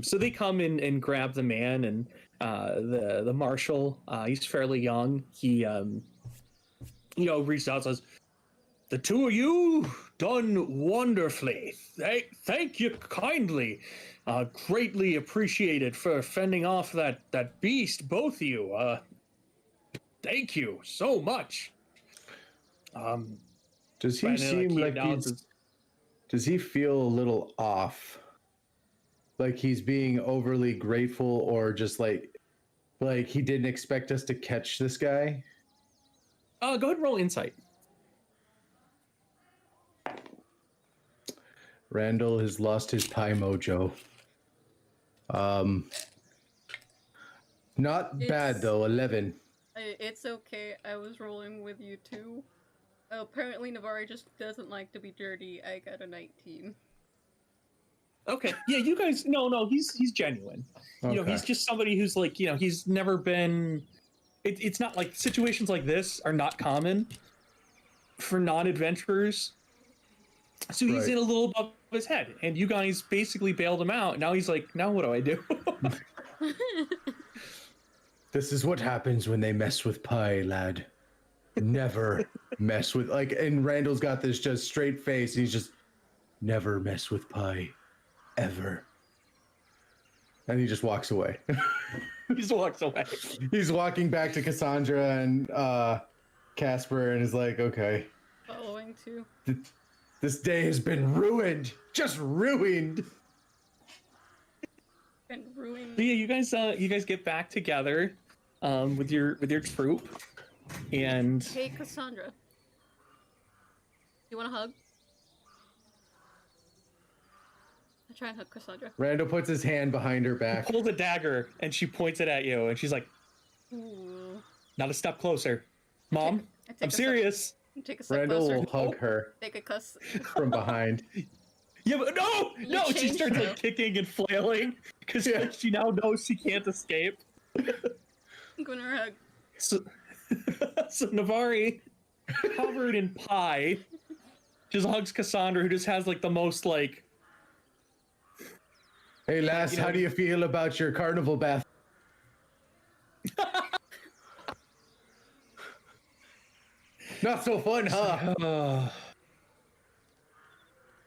A: so they come in and grab the man, and the marshal, he's fairly young. He reached out and says, "The two of you done wonderfully. Thank you kindly. Greatly appreciated for fending off that beast, both of you. Thank you so much."
B: Does he
A: and then,
B: seem
A: he
B: like
A: announces-
B: does he feel a little off? Like he's being overly grateful, or just like he didn't expect us to catch this guy?
A: Go ahead and roll insight.
B: Randall has lost his pie mojo. Not bad though, 11.
C: It's okay. I was rolling with you too. Apparently, Navari just doesn't like to be dirty. I got a 19.
A: Okay. Yeah, you guys. No, he's genuine.
B: Okay.
A: He's just somebody who's like, he's never been. It's not like situations like this are not common for non-adventurers. So he's
B: Right.
A: in a little above his head, and you guys basically bailed him out. Now he's like, now what do I do?
B: This is what happens when they mess with pie, lad. Never mess with and Randall's got this just straight face, and he's just never mess with pie. Ever. And he just walks away.
A: He just walks away.
B: He's walking back to Cassandra and Casper, and is like, okay.
C: Following too.
B: This day has been ruined. Just ruined.
C: And ruined.
A: So yeah, you guys get back together with your troop, and
C: Hey, Cassandra. You want a hug? I try and hug Cassandra.
B: Randall puts his hand behind her back.
A: pulls a dagger, and she points it at you, and she's like,
C: Ooh.
A: not a step closer. Mom,
C: I take
A: I'm
C: a step-
A: serious.
C: Take a step
B: Randall
C: closer.
B: will hug her
C: Take a cuss.
B: from behind.
A: Yeah, but no! She
C: changed
A: starts
C: though.
A: like kicking and flailing because
B: Yeah.
A: she now knows she can't escape.
C: I'm giving her a hug.
A: So, so Navari, covered in pie, just hugs Cassandra, who just has like the most like.
B: Hey, lass, how do you feel about your carnival bath? Not so fun, huh?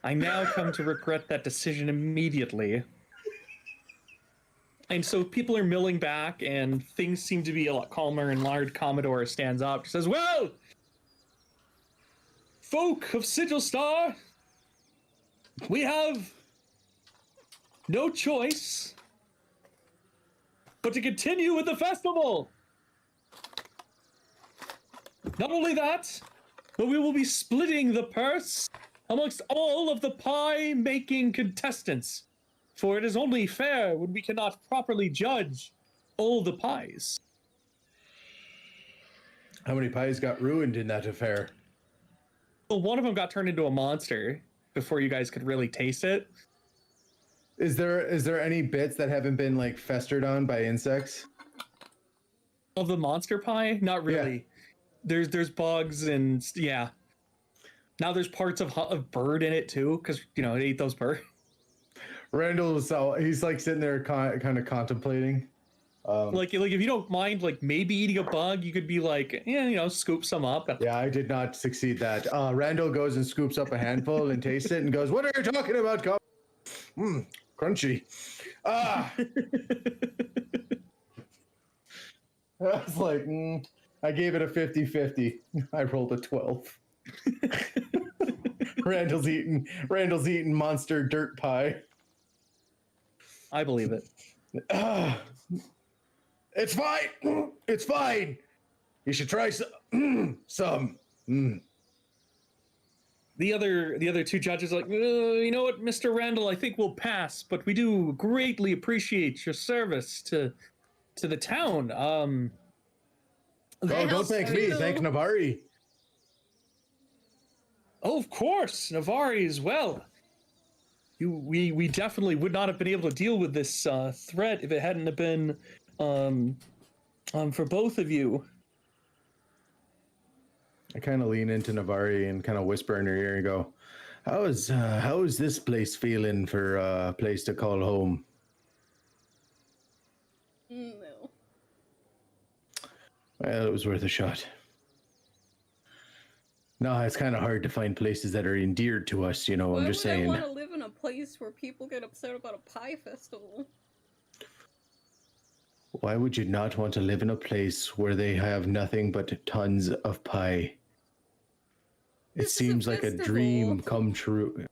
A: I now come to regret that decision immediately. And so people are milling back, and things seem to be a lot calmer. And Lard Commodore stands up, and says, "Well, folk of Sigil Star, we have no choice but to continue with the festival. Not only that, but we will be splitting the purse amongst all of the pie-making contestants, for it is only fair when we cannot properly judge all the pies."
B: How many pies got ruined in that affair?
A: Well, one of them got turned into a monster before you guys could really taste it.
B: Is there any bits that haven't been like festered on by insects?
A: Of the monster pie? Not really. There's bugs and yeah. Now there's parts of bird in it too, because it ate those birds.
B: Randall's he's like sitting there kind of contemplating.
A: Like if you don't mind, like maybe eating a bug, you could be like, scoop some up.
B: Yeah, I did not succeed that. Randall goes and scoops up a handful and tastes it and goes, "What are you talking about, crunchy. Ah. I was like, I gave it a 50-50. I rolled a 12. Randall's eating monster dirt pie.
A: I believe it.
B: It's fine. It's fine. You should try some.
A: The other two judges are like, you know what, Mr. Randall, I think we'll pass, but we do greatly appreciate your service to the town.
B: Oh, don't thank me. Thank Navari.
A: Oh, of course, Navari as well. We definitely would not have been able to deal with this threat if it hadn't have been for both of you.
B: I kind of lean into Navari and kind of whisper in her ear and go, how is this place feeling for a place to call home?
C: No.
B: Well, it was worth a shot. No, it's kind of hard to find places that are endeared to us, you know. I'm just saying.
C: Why would I want to live in a place where people get upset about a pie festival?
B: Why would you not want to live in a place where they have nothing but tons of pie? It seems like a dream come true.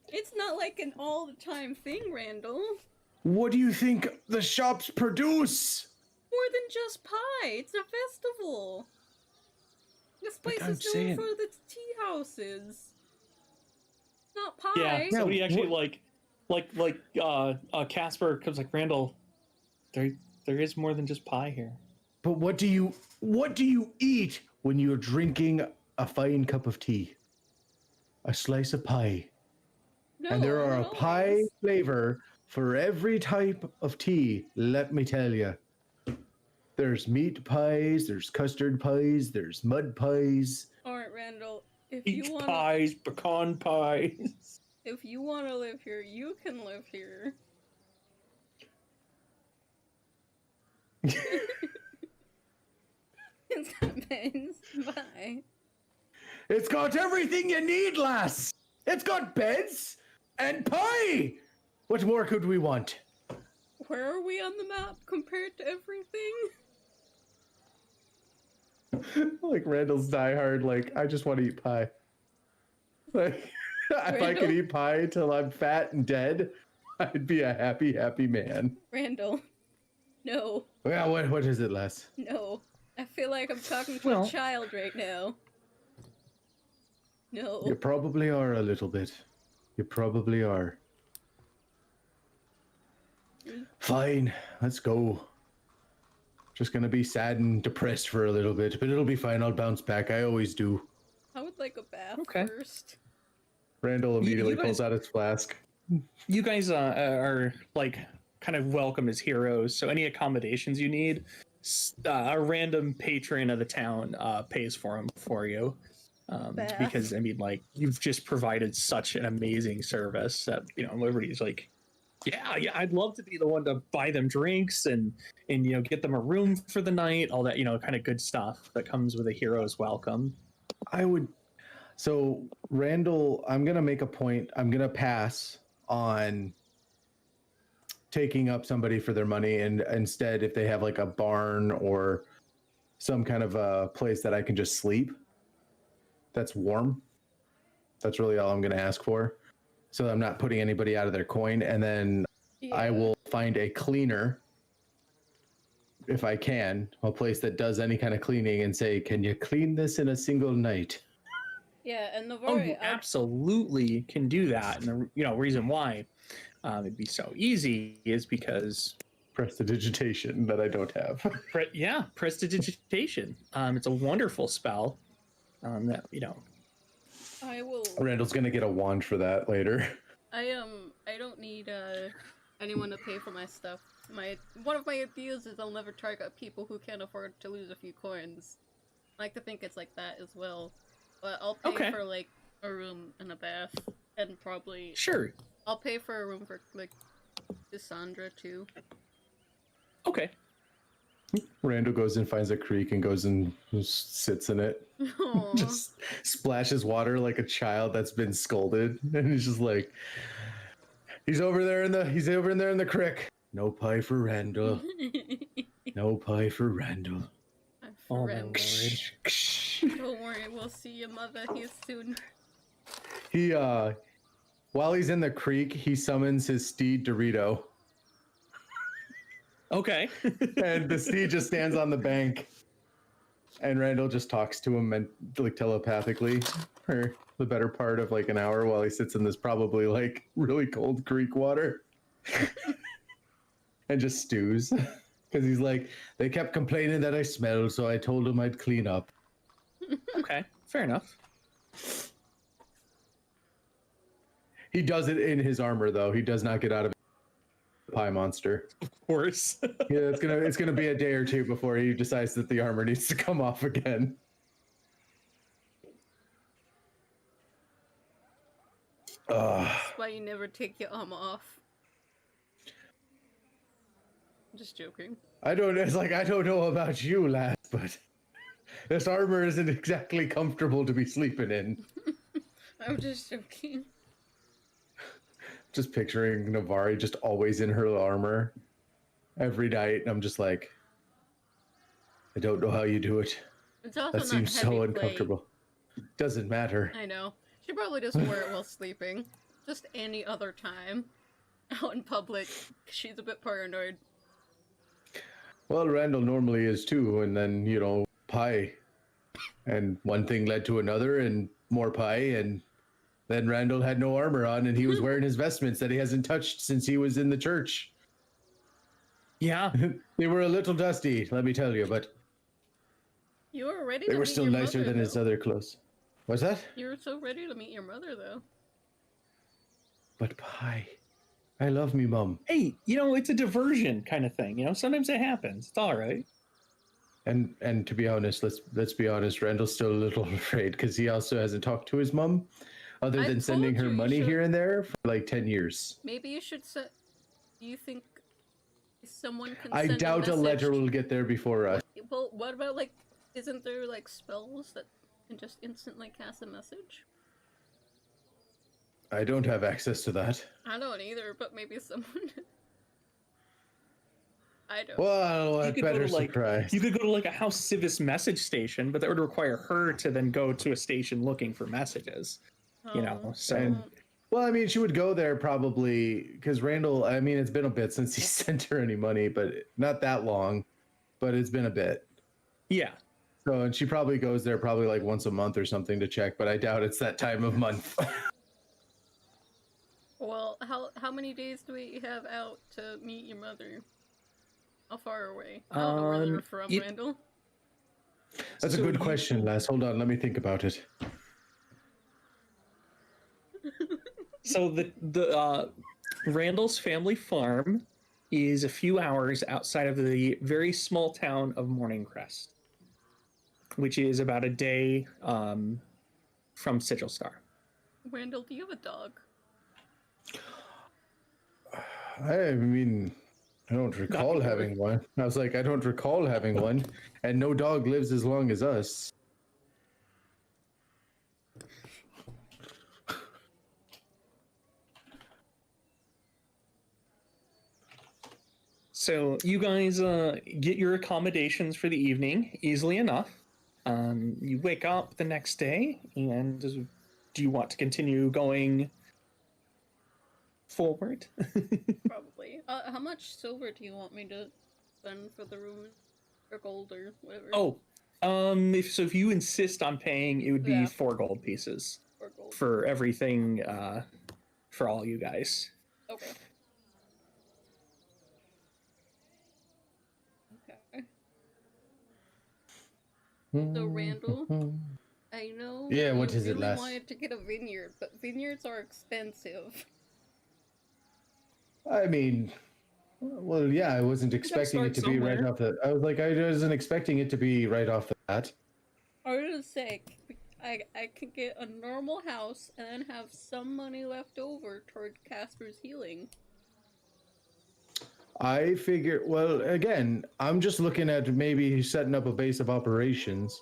C: It's not like an all-the-time thing, Randall.
B: What do you think the shops produce?
C: More than just pie. It's a festival. This place is known for the tea houses. Not pie.
A: Yeah, somebody actually Casper comes like, Randall, there is more than just pie here.
B: But what do you eat when you're drinking a fine cup of tea? A slice of pie.
C: No,
B: and there are a pie flavor for every type of tea, let me tell you. There's meat pies, there's custard pies, there's mud pies.
C: Alright, Randall, if
A: Peach
C: you want
A: pies, pecan pies.
C: If you want to live here, you can live here. It's got beds. Bye.
B: It's got everything you need, lass. It's got beds and pie. What more could we want?
C: Where are we on the map compared to everything?
B: Like Randall's diehard, like, I just want to eat pie. Like, if I could eat pie till I'm fat and dead, I'd be a happy, happy man.
C: Randall, no.
B: Yeah, what is it, Les?
C: No. I feel like I'm talking to a child right now. No.
B: You probably are a little bit. You probably are. Fine, let's go. Just gonna be sad and depressed for a little bit, but it'll be fine. I'll bounce back. I always do.
C: I would like a bath first.
B: Randall immediately pulls out his flask.
A: You guys are like kind of welcome as heroes, so any accommodations you need, a random patron of the town pays for them for you. Because I mean, like, you've just provided such an amazing service that, you know, everybody's like, yeah, I'd love to be the one to buy them drinks and you know, get them a room for the night, all that, you know, kind of good stuff that comes with a hero's welcome.
B: So Randall, I'm gonna make a point. I'm gonna pass on taking up somebody for their money, and instead, if they have like a barn or some kind of a place that I can just sleep that's warm, that's really all I'm gonna ask for. So I'm not putting anybody out of their coin, and then I will find a cleaner, if I can, a place that does any kind of cleaning, and say, can you clean this in a single night?
C: Yeah, and Navari,
A: Oh, you absolutely can do that. And the, you know, reason why it'd be so easy is because
B: prestidigitation that I don't have.
A: Prestidigitation. It's a wonderful spell. That, you know.
C: I will.
B: Randall's gonna get a wand for that later.
C: I don't need anyone to pay for my stuff. One of my ideas is I'll never target people who can't afford to lose a few coins. I like to think it's like that as well. But I'll pay for like a room and a bath, and probably I'll pay for a room for like Cassandra too.
A: Okay.
B: Randall goes and finds a creek and goes and sits in it. Just splashes water like a child that's been scolded. And he's just like, He's over there in the crick. No pie for Randall. No pie for Randall.
C: I'm
A: Oh my
C: friend.
A: lord.
C: Don't worry, we'll see your mother here soon.
B: He while he's in the creek, he summons his steed Dorito.
A: Okay.
B: And the steed just stands on the bank. And Randall just talks to him and like telepathically for the better part of like an hour while he sits in this probably like really cold creek water. And just stews. Because he's like, they kept complaining that I smelled, so I told them I'd clean up.
A: Okay. Fair enough.
B: He does it in his armor though. He does not get out of it. Pie monster.
A: Of course.
B: Yeah, it's gonna be a day or two before he decides that the armor needs to come off again.
C: That's why you never take your armor off. Just joking.
B: I don't know about you, lass, but this armor isn't exactly comfortable to be sleeping in.
C: I'm just joking.
B: Just picturing Navari just always in her armor every night, and I'm just like, I don't know how you do it.
C: It's also
B: That
C: not
B: seems
C: heavy
B: so
C: plate.
B: uncomfortable. Doesn't matter.
C: I know. She probably doesn't wear it while sleeping. Just any other time. Out in public. She's a bit paranoid.
B: Well, Randall normally is too, and then, you know, pie. And one thing led to another, and more pie, and then Randall had no armor on, and he was wearing his vestments that he hasn't touched since he was in the church.
A: Yeah.
B: They were a little dusty, let me tell you, but
C: You were ready
B: they
C: to
B: were
C: meet
B: still
C: your
B: nicer
C: mother,
B: than his
C: though.
B: other clothes. What's that?
C: You were so ready to meet your mother, though.
B: But pie. I love me, Mum.
A: Hey, you know, it's a diversion kind of thing. You know, sometimes it happens. It's all right.
B: And to be honest, let's be honest, Randall's still a little afraid because he also hasn't talked to his mum, other
C: I
B: than sending
C: told
B: her
C: you
B: money
C: should-
B: here and there for like 10 years.
C: Maybe you should set. Do you think someone can
B: I
C: send
B: doubt a
C: message
B: letter will get there before us.
C: Well, what about, like, isn't there, like, spells that can just instantly cast a message?
B: I don't have access to that.
C: I don't either, but maybe someone. I don't.
B: Well,
A: You
B: what
A: could go
B: better
A: to, like,
B: surprise.
A: You could go to like a House Civis message station, but that would require her to then go to a station looking for messages. You know, so
B: And- Well, I mean, she would go there probably because Randall, I mean, it's been a bit since he sent her any money, but not that long, but it's been a bit.
A: yeah.
B: So, and she probably goes there probably like once a month or something to check, but I doubt it's that time of month.
C: Well, how many days do we have out to meet your mother? How far away? I don't know where you're from,
A: it-
C: Randall.
B: That's a
A: So
B: good
A: you-
B: question, Les. Hold on, let me think about it.
A: So the Randall's family farm is a few hours outside of the very small town of Morning Crest, which is about a day from Sigil Star.
C: Randall, do you have a dog?
B: I mean, I don't recall
A: Not
B: having one. I was like, I don't recall having one, and no dog lives as long as us.
A: So you guys get your accommodations for the evening easily enough. You wake up the next day, and do you want to continue going forward?
C: Probably. How much silver do you want me to spend for the room? Or gold or whatever?
A: Oh, if you insist on paying, it would be
C: Yeah.
A: 4 gold pieces
C: Or gold.
A: for everything for all you guys.
C: Okay. Okay. So, Randall, I know
B: Yeah, what
C: you
B: is it,
C: really
B: lass?
C: wanted to get a vineyard, but vineyards are expensive.
B: I mean, well, yeah, I wasn't expecting it
A: start
B: to be right
A: somewhere.
B: off the. I was like, I wasn't expecting it to be right off the bat.
C: I was gonna say, I could get a normal house and then have some money left over toward Casper's healing.
B: I figure. Well, again, I'm just looking at maybe setting up a base of operations.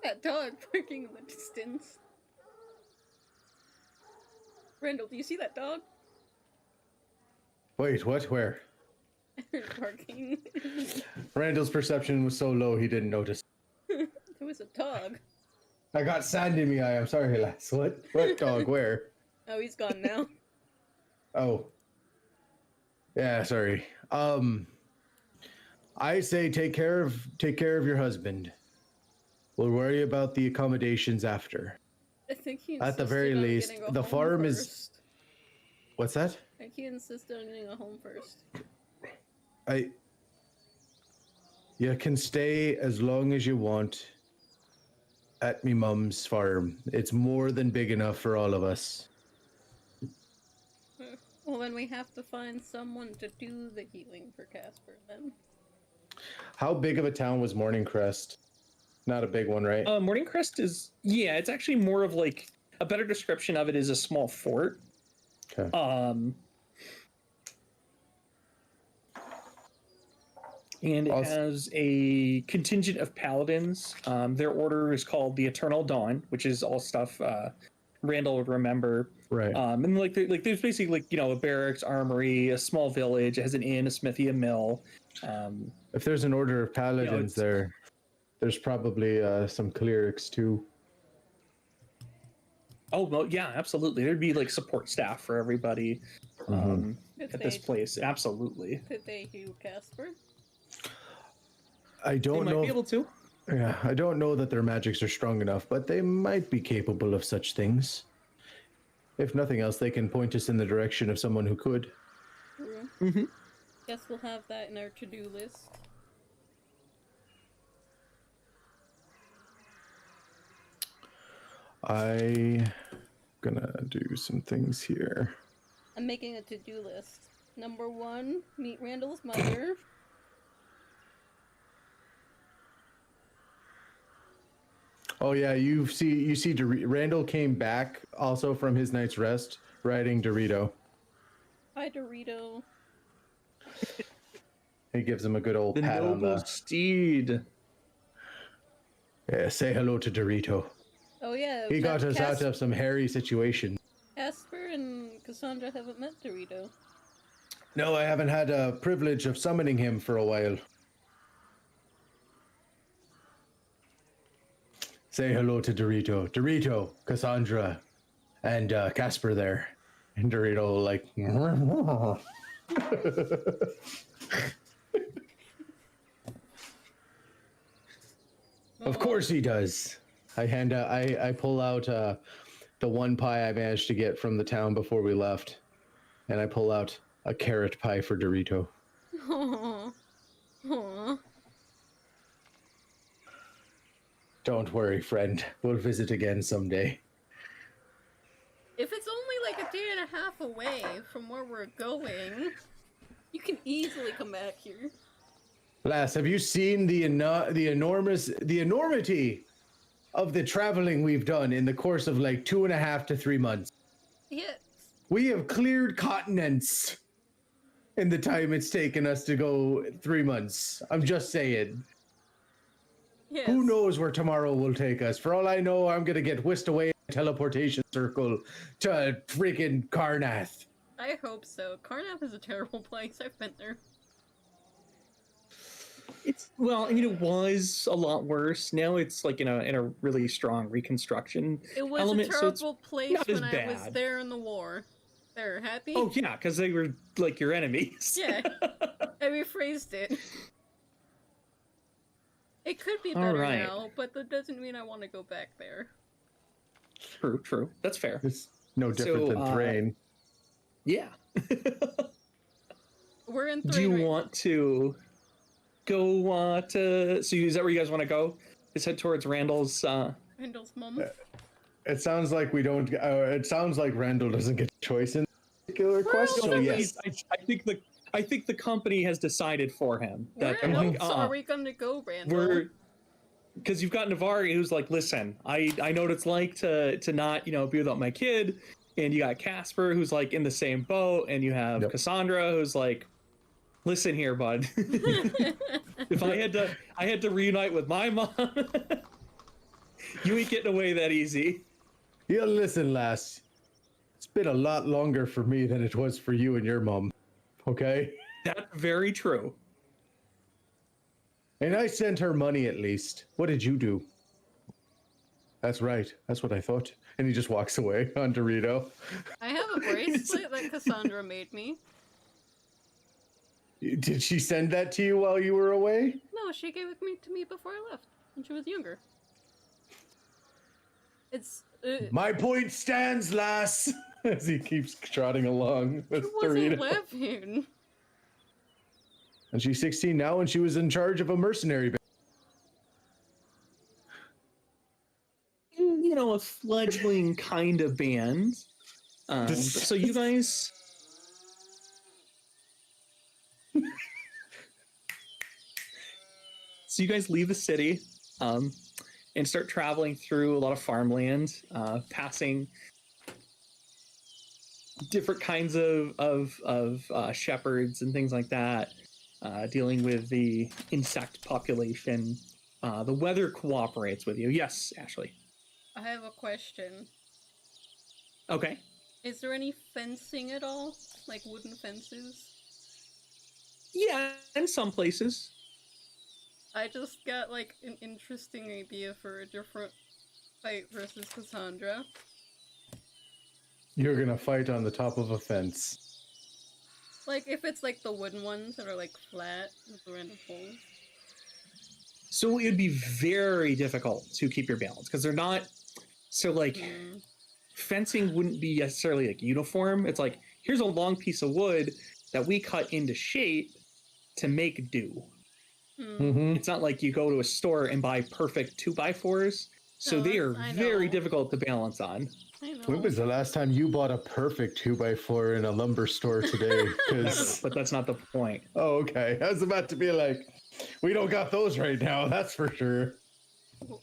C: That dog barking in the distance. Randall, do you see that dog?
B: Wait, what? Where?
C: Barking.
B: Randall's perception was so low he didn't notice.
C: There was a dog.
B: I got sand in my eye. I'm sorry, lass. What? What dog? Where?
C: Oh, he's gone now.
B: Oh. Yeah, sorry. I say take care of your husband. We'll worry about the accommodations after.
C: I think he
B: At the very
C: insisted on
B: least,
C: getting a
B: the
C: home
B: farm is.
C: first.
B: What's that?
C: I think he insisted on getting a home first.
B: You can stay as long as you want at me mum's farm. It's more than big enough for all of us.
C: Well, then we have to find someone to do the healing for Casper, then.
B: How big of a town was Morningcrest? Not a big one, right?
A: Morningcrest is, yeah, it's actually more of like, a better description of it is a small fort.
B: Okay.
A: And it has a contingent of paladins. Their order is called the Eternal Dawn, which is all stuff Randall would remember.
B: Right.
A: And there's basically like, you know, a barracks, armory, a small village. It has an inn, a smithy, a mill.
B: If there's an order of paladins there's probably some clerics too.
A: Oh, well, yeah, absolutely. There'd be like support staff for everybody at this place. Absolutely.
C: Could they heal Casper?
B: I don't
A: They
B: know.
A: might be able to.
B: Yeah, I don't know that their magics are strong enough, but they might be capable of such things. If nothing else, they can point us in the direction of someone who could.
C: True.
A: Mm-hmm.
C: Guess we'll have that in our to-do list.
B: I gonna do some things here.
C: I'm making a to-do list. Number 1, meet Randall's mother.
B: Oh yeah, you see Randall came back also from his night's rest riding Dorito.
C: Hi, Dorito.
B: He gives him a good old
A: The
B: pat on
A: noble
B: the.
A: steed.
B: Yeah, say hello to Dorito.
C: Oh yeah,
B: He got us out of some hairy situation.
C: Casper and Cassandra haven't met Dorito.
B: No, I haven't had a privilege of summoning him for a while. Say hello to Dorito. Dorito, Cassandra, and Casper there. And Dorito like. Of course he does. I pull out the one pie I managed to get from the town before we left, and I pull out a carrot pie for Dorito.
C: Aww. Aww.
B: Don't worry, friend. We'll visit again someday.
C: If it's only like a day and a half away from where we're going, you can easily come back here.
B: Lass, have you seen the enormity of the traveling we've done in the course of like 2.5 to 3 months?
C: Yes.
B: We have cleared continents in the time it's taken us to go 3 months. I'm just saying.
C: Yes.
B: Who knows where tomorrow will take us? For all I know, I'm gonna get whisked away in a teleportation circle to freaking Karnath.
C: I hope so. Karnath is a terrible place. I've been there.
A: It's, well, I mean, it was a lot worse. Now it's like in a really strong reconstruction
C: It was
A: element,
C: a
A: so it's
C: terrible place
A: not as
C: when I was
A: bad.
C: there in the war. There, happy?
A: Oh yeah, because they were like your enemies.
C: Yeah. I rephrased it. It could be better
A: Alright.
C: now, but that doesn't mean I want to go back there.
A: True. That's fair.
B: It's no different than Thrain.
A: Yeah.
C: We're in 3
A: Do you
C: right
A: want to go to? So is that where you guys want to go? Just head towards Randall's.
C: Randall's mom.
B: It sounds like we don't. It sounds like Randall doesn't get a choice in this particular quest. So yes,
A: I think the company has decided for him that
C: Where
A: like,
C: else are we going to go, Randall?
A: because you've got Navari who's like, listen, I know what it's like to not be without my kid, and you got Casper who's like in the same boat, and you have Cassandra who's like, listen here, bud. If I had to reunite with my mom, you ain't getting away that easy.
B: Yeah, listen, lass. It's been a lot longer for me than it was for you and your mom. Okay?
A: That's very true.
B: And I sent her money at least. What did you do? That's right. That's what I thought. And he just walks away on Dorito.
C: I have a bracelet that Cassandra made me.
B: Did she send that to you while you were away?
C: No, she gave it to me before I left, when she was younger. It's...
B: My point stands, lass! As he keeps trotting along with
C: she wasn't
B: Dorito.
C: laughing.
B: And she's 16 now, and she was in charge of a mercenary band.
A: You know, a fledgling kind of band. So you guys... So you guys leave the city and start traveling through a lot of farmland, passing different kinds of shepherds and things like that, dealing with the insect population. The weather cooperates with you. Yes, Ashley.
C: I have a question.
A: Okay.
C: Is there any fencing at all? Like wooden fences?
A: Yeah, in some places.
C: I just got like an interesting idea for a different fight versus Cassandra.
B: You're gonna fight on the top of a fence.
C: Like if it's like the wooden ones that are like flat with the random holes.
A: So it would be very difficult to keep your balance because they're not. So like fencing wouldn't be necessarily like uniform. It's like here's a long piece of wood that we cut into shape to make do.
B: Mm-hmm.
A: It's not like you go to a store and buy perfect 2x4s. So
C: No,
A: they are
C: I
A: very
C: know.
A: difficult to balance on.
C: I know.
B: When was the last time you bought a perfect 2x4 in a lumber store today? 'Cause...
A: But that's not the point.
B: Oh, okay. I was about to be like, we don't got those right now, that's for sure.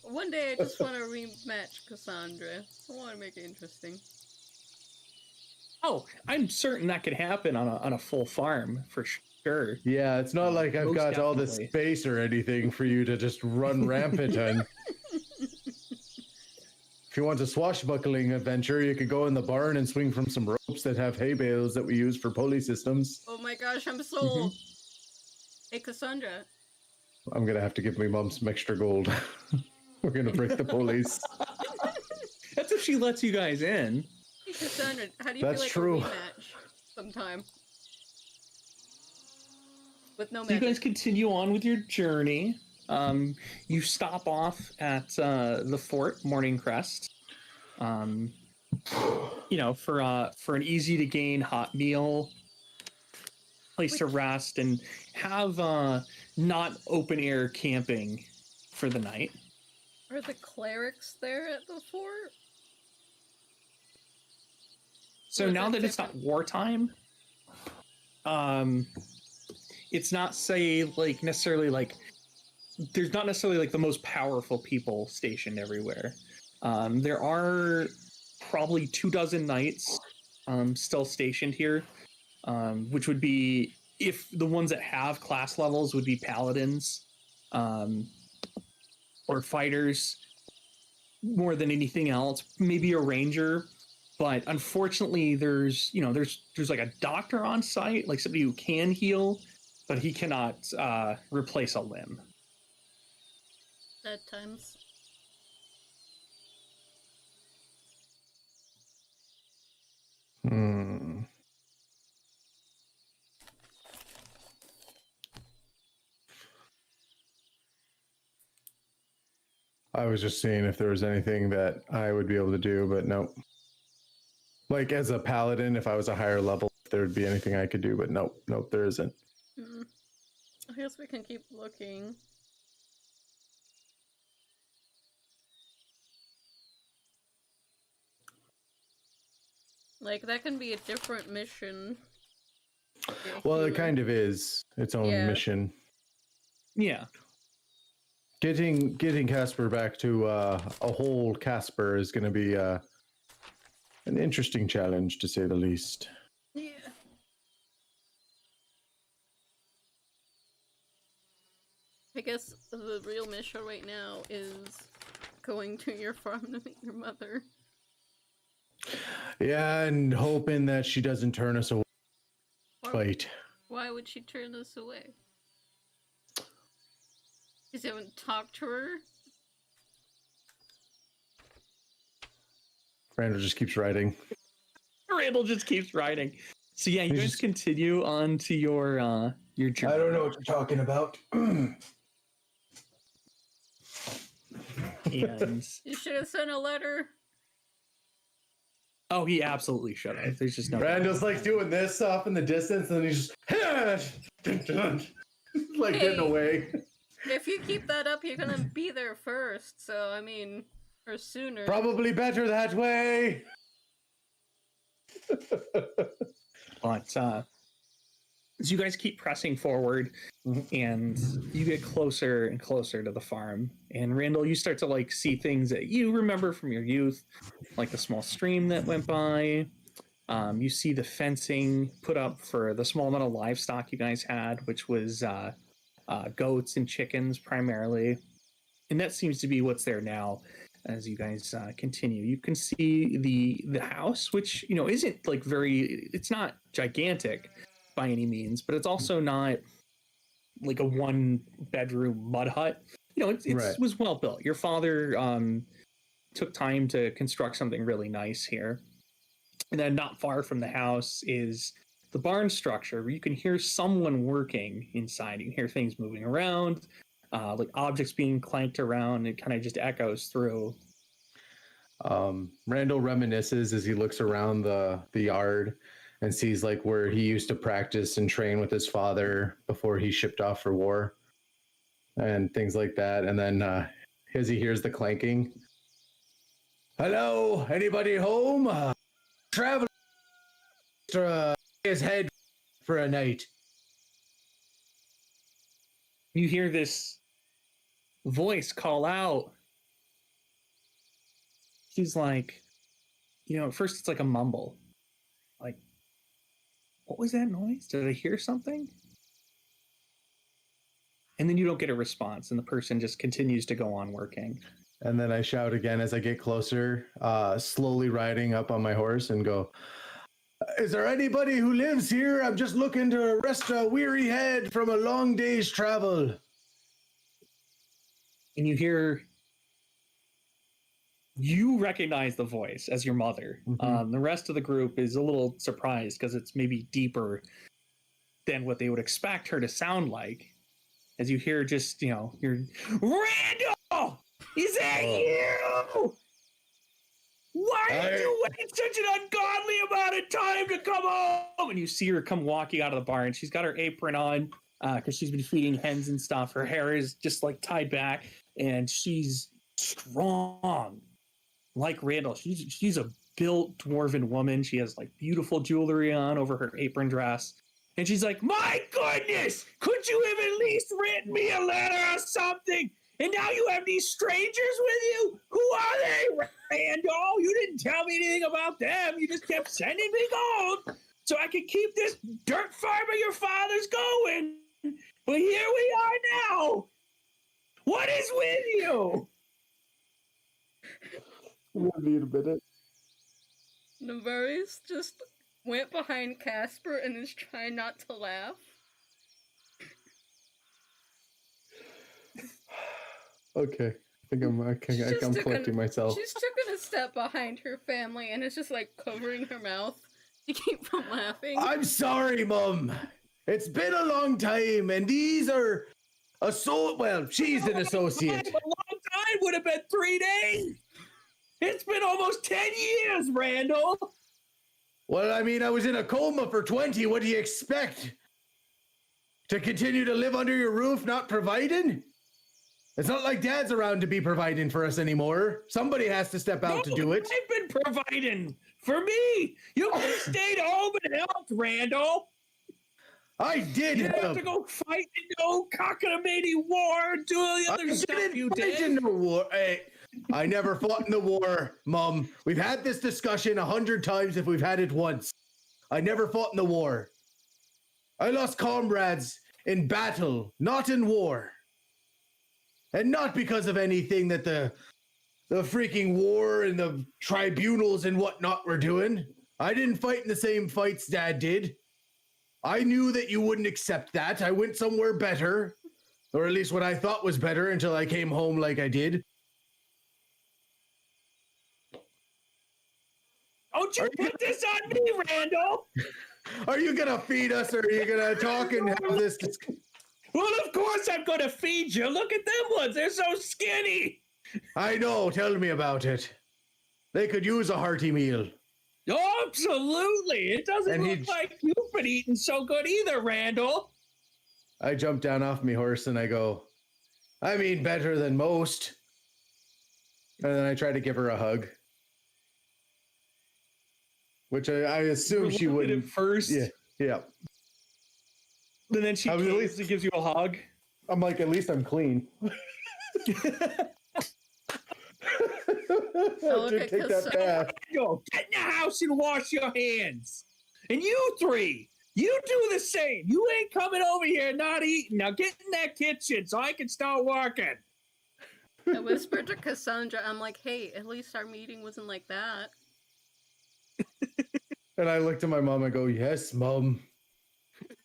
C: One day I just want to rematch Cassandra. I want to make it interesting.
A: Oh, I'm certain that could happen on a full farm for sure.
B: Yeah, it's not like I've
A: Most
B: got all this
A: definitely.
B: space or anything for you to just run rampant on. If you want a swashbuckling adventure, you could go in the barn and swing from some ropes that have hay bales that we use for pulley systems.
C: Oh my gosh, I'm sold. Hey Cassandra,
B: I'm gonna have to give my mom some extra gold. We're gonna break the pulleys.
A: That's if she lets you guys in.
C: hey Cassandra, how do you
B: That's
C: feel
B: true.
C: like a rematch sometime? With no
A: So you
C: magic.
A: guys continue on with your journey. You stop off at the fort, Morning Crest. You know, for an easy to gain hot meal, place to rest, and have not open air camping for the night.
C: Are the clerics there at the fort?
A: So
C: Or is
A: now
C: it
A: that it's not wartime, it's not say like necessarily like there's not necessarily like the most powerful people stationed everywhere. There are probably 24 knights still stationed here, which would be if the ones that have class levels would be paladins or fighters more than anything else. Maybe a ranger. But unfortunately, there's like a doctor on site, like somebody who can heal, but he cannot replace a limb.
C: Sad times.
B: I was just seeing if there was anything that I would be able to do, but nope. Like as a paladin, if I was a higher level, if there would be anything I could do, but nope, there isn't.
C: I guess we can keep looking. Like, that can be a different mission.
B: Well, it kind of is its own
C: Yeah.
B: mission.
A: Yeah.
B: Getting Casper back to a whole Casper is going to be an interesting challenge, to say the least.
C: Yeah. I guess the real mission right now is going to your farm to meet your mother.
B: Yeah, and hoping that she doesn't turn us away. Fight.
C: Why would she turn us away? Because you haven't talked to her?
B: Randall just keeps writing.
A: Randall just keeps writing. So yeah, you guys continue on to your journey.
B: I don't know what you're talking about.
A: And
C: You should have sent a letter.
A: oh, he absolutely should have. There's just no.
B: Randall's like doing this off in the distance, and then he's just like getting away.
C: If you keep that up, you're gonna be there first. So I mean, or sooner.
B: Probably better that way.
A: But as you guys keep pressing forward, and you get closer and closer to the farm, and Randall, you start to like see things that you remember from your youth, like the small stream that went by. You see the fencing put up for the small amount of livestock you guys had, which was goats and chickens primarily, and that seems to be what's there now. As you guys continue, you can see the house, which isn't like it's not gigantic by any means, but it's also not like a 1-bedroom mud hut. It
B: Right.
A: was well built. Your father took time to construct something really nice here. And then not far from the house is the barn structure, where you can hear someone working inside. You can hear things moving around, like objects being clanked around. It kind of just echoes through.
B: Randall reminisces as he looks around the yard and sees like where he used to practice and train with his father before he shipped off for war and things like that. And then as he hears the clanking, hello, anybody home? Traveler his head for a night.
A: You hear this voice call out. He's like, at first it's like a mumble. Like, what was that noise? Did I hear something? And then you don't get a response, and the person just continues to go on working.
B: And then I shout again as I get closer, slowly riding up on my horse and go, is there anybody who lives here? I'm just looking to rest a weary head from a long day's travel.
A: And you recognize the voice as your mother.
B: Mm-hmm.
A: The rest of the group is a little surprised because it's maybe deeper than what they would expect her to sound like. As you hear just, you're, Randall! Is that you? Why did you wait such an ungodly amount of time to come home? And you see her come walking out of the barn. She's got her apron on because she's been feeding hens and stuff. Her hair is just like tied back, and she's strong. Like Randall, she's a built dwarven woman. She has like beautiful jewelry on over her apron dress. And she's like, my goodness, could you have at least written me a letter or something? And now you have these strangers with you? Who are they, Randall? You didn't tell me anything about them. You just kept sending me gold so I could keep this dirt farm of your father's going. But here we are now. What is with you?
B: We'll need a minute.
C: Navari's just went behind Casper and is trying not to laugh.
B: Okay, I think I'm collecting myself.
C: She's taken a step behind her family and is just like covering her mouth to keep from laughing.
B: I'm sorry, Mum. It's been a long time, and these are she's an associate.
A: A long time would have been 3 days. It's been almost 10 years, Randall.
B: Well, I mean, I was in a coma for 20. What do you expect? To continue to live under your roof, not providing? It's not like Dad's around to be providing for us anymore. Somebody has to step out to do it.
A: I've been providing for me. You could have stayed home and helped, Randall.
B: I did.
A: You didn't have to go fight in no cockamamie war and do all the other stuff you did.
B: In the war. Hey, I never fought in the war, Mum. We've had this discussion 100 times if we've had it once. I never fought in the war. I lost comrades in battle, not in war. And not because of anything that the the freaking war and the tribunals and whatnot we're doing. I didn't fight in the same fights Dad did. I knew that you wouldn't accept that. I went somewhere better, or at least what I thought was better until I came home like I did.
A: Don't you put this on me, Randall!
B: Are you gonna feed us, or are you gonna talk and have this?
A: Well, of course I'm gonna feed you. Look at them ones. They're so skinny.
B: I know. Tell me about it. They could use a hearty meal.
A: Absolutely. It doesn't look like you've been eating so good either, Randall.
B: I jump down off my horse and I go, I mean, better than most. And then I try to give her a hug. Which I assume she wouldn't.
A: At first.
B: Yeah.
A: And then she gives you a hug.
B: I'm like, at least I'm clean.
C: Take
B: that bath.
A: Go get in the house and wash your hands. And you three, you do the same. You ain't coming over here not eating. Now get in that kitchen so I can start working.
C: I whispered to Cassandra, I'm like, hey, at least our meeting wasn't like that.
B: And I looked at my mom and go, yes, Mom.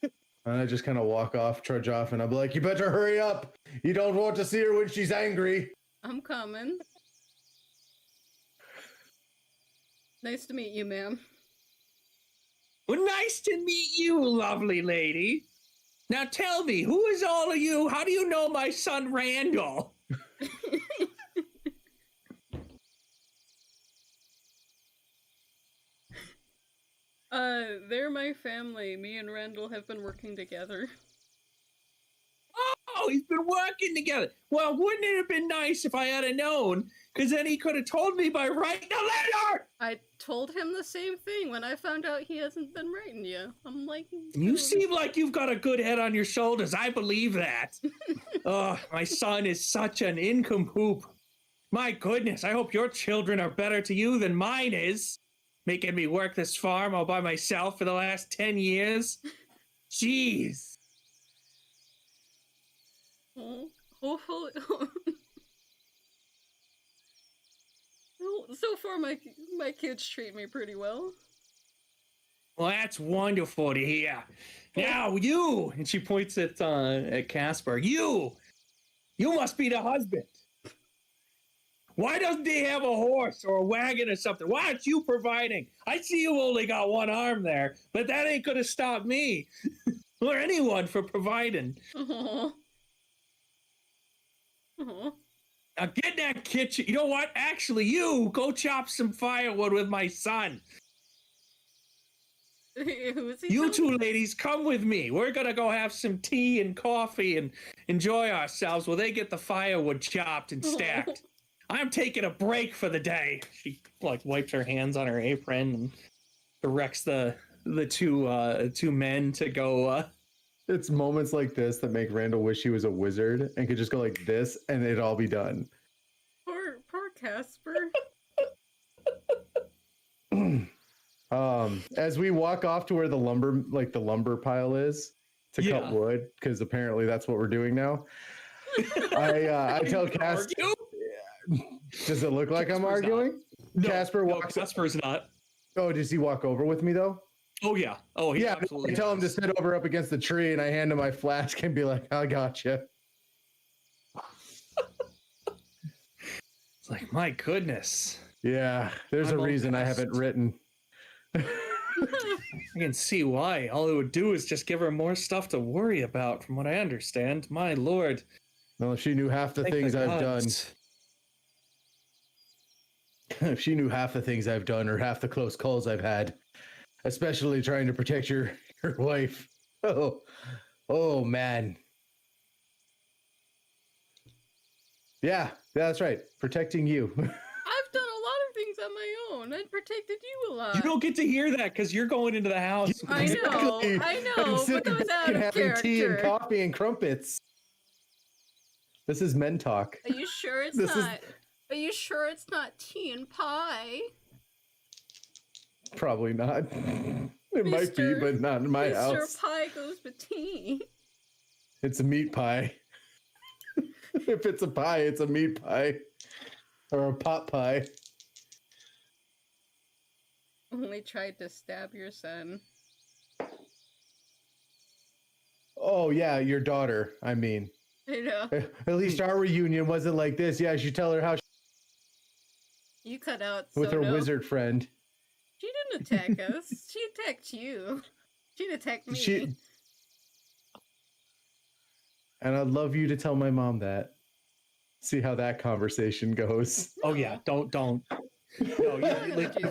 B: And I just kind of trudge off, and I'm like, you better hurry up. You don't want to see her when she's angry.
C: I'm coming. Nice to meet you, ma'am.
A: Well, nice to meet you, lovely lady. Now tell me, who is all of you? How do you know my son Randall?
C: They're my family. Me and Randall have been working together.
A: Oh, he's been working together. Well, wouldn't it have been nice if I had known? Because then he could have told me by writing a letter.
C: I told him the same thing when I found out he hasn't been writing you. I'm like...
A: You seem like you've got a good head on your shoulders. I believe that. Oh, my son is such an nincompoop. My goodness, I hope your children are better to you than mine is. Making me work this farm all by myself for the last 10 years. Jeez.
C: Hopefully... So far, my kids treat me pretty well.
A: Well, that's wonderful to hear. Now you, and she points at Casper. You must be the husband. Why doesn't he have a horse or a wagon or something? Why aren't you providing? I see you only got one arm there, but that ain't gonna stop me or anyone from providing.
C: Uh-huh. Uh-huh.
A: Now get in that kitchen. You know what? Actually, you go chop some firewood with my son.
C: Who's he?
A: You two ladies, come with me. We're gonna go have some tea and coffee and enjoy ourselves while they get the firewood chopped and stacked. I'm taking a break for the day. She wipes her hands on her apron and directs the two men to go.
B: It's moments like this that make Randall wish he was a wizard and could just go like this and it'd all be done.
C: Poor Casper.
B: As we walk off to where the lumber pile is to cut wood, because apparently that's what we're doing now. I tell Casper, does it look like I'm arguing?
A: No,
B: Casper walks.
A: Casper's not.
B: Oh, does he walk over with me though?
A: Oh yeah. Oh he
B: yeah.
A: Absolutely.
B: I tell him to sit over up against the tree, and I hand him my flask and be like, "I gotcha."
A: It's like, my goodness.
B: Yeah, there's a reason I haven't written.
A: I can see why. All it would do is just give her more stuff to worry about, from what I understand. My lord.
B: Well, if she knew half the things I've done. If she knew half the things I've done or half the close calls I've had, especially trying to protect your wife. Oh man. Yeah, that's right. Protecting you.
C: I've done a lot of things on my own. I protected you a lot.
A: You don't get to hear that because you're going into the house.
C: I know, but that was out of
B: having
C: character.
B: Tea and coffee and crumpets. This is men talk.
C: Are you sure it's not? Are you sure it's not tea and pie?
B: Probably not. It might be, but not in my house.
C: Mr. Pie goes with tea.
B: It's a meat pie. If it's a pie, it's a meat pie. Or a pot pie.
C: Only tried to stab your son.
B: Oh yeah, your daughter. I mean,
C: I know.
B: at least our reunion wasn't like this. Yeah, you tell her how
C: You cut out
B: with her
C: Sono.
B: wizard friend.
C: She didn't attack us. She attacked you. She didn't attack me.
B: And I'd love you to tell my mom that. See how that conversation goes.
A: Oh yeah, don't. No, you've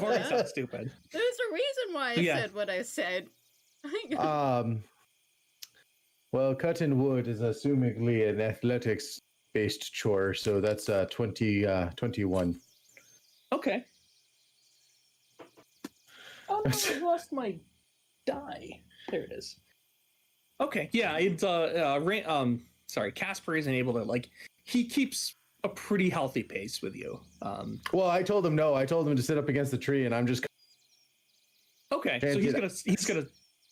A: already sound stupid.
C: There's a reason why I said what I said.
B: Well, cutting wood is assumingly an athletics-based chore, so that's 21.
A: Okay. Oh no, I lost my die. There it is. Okay, yeah, it's sorry, Casper isn't able to he keeps a pretty healthy pace with you.
B: Well, I told him no. I told him to sit up against the tree, and I'm just
A: okay. So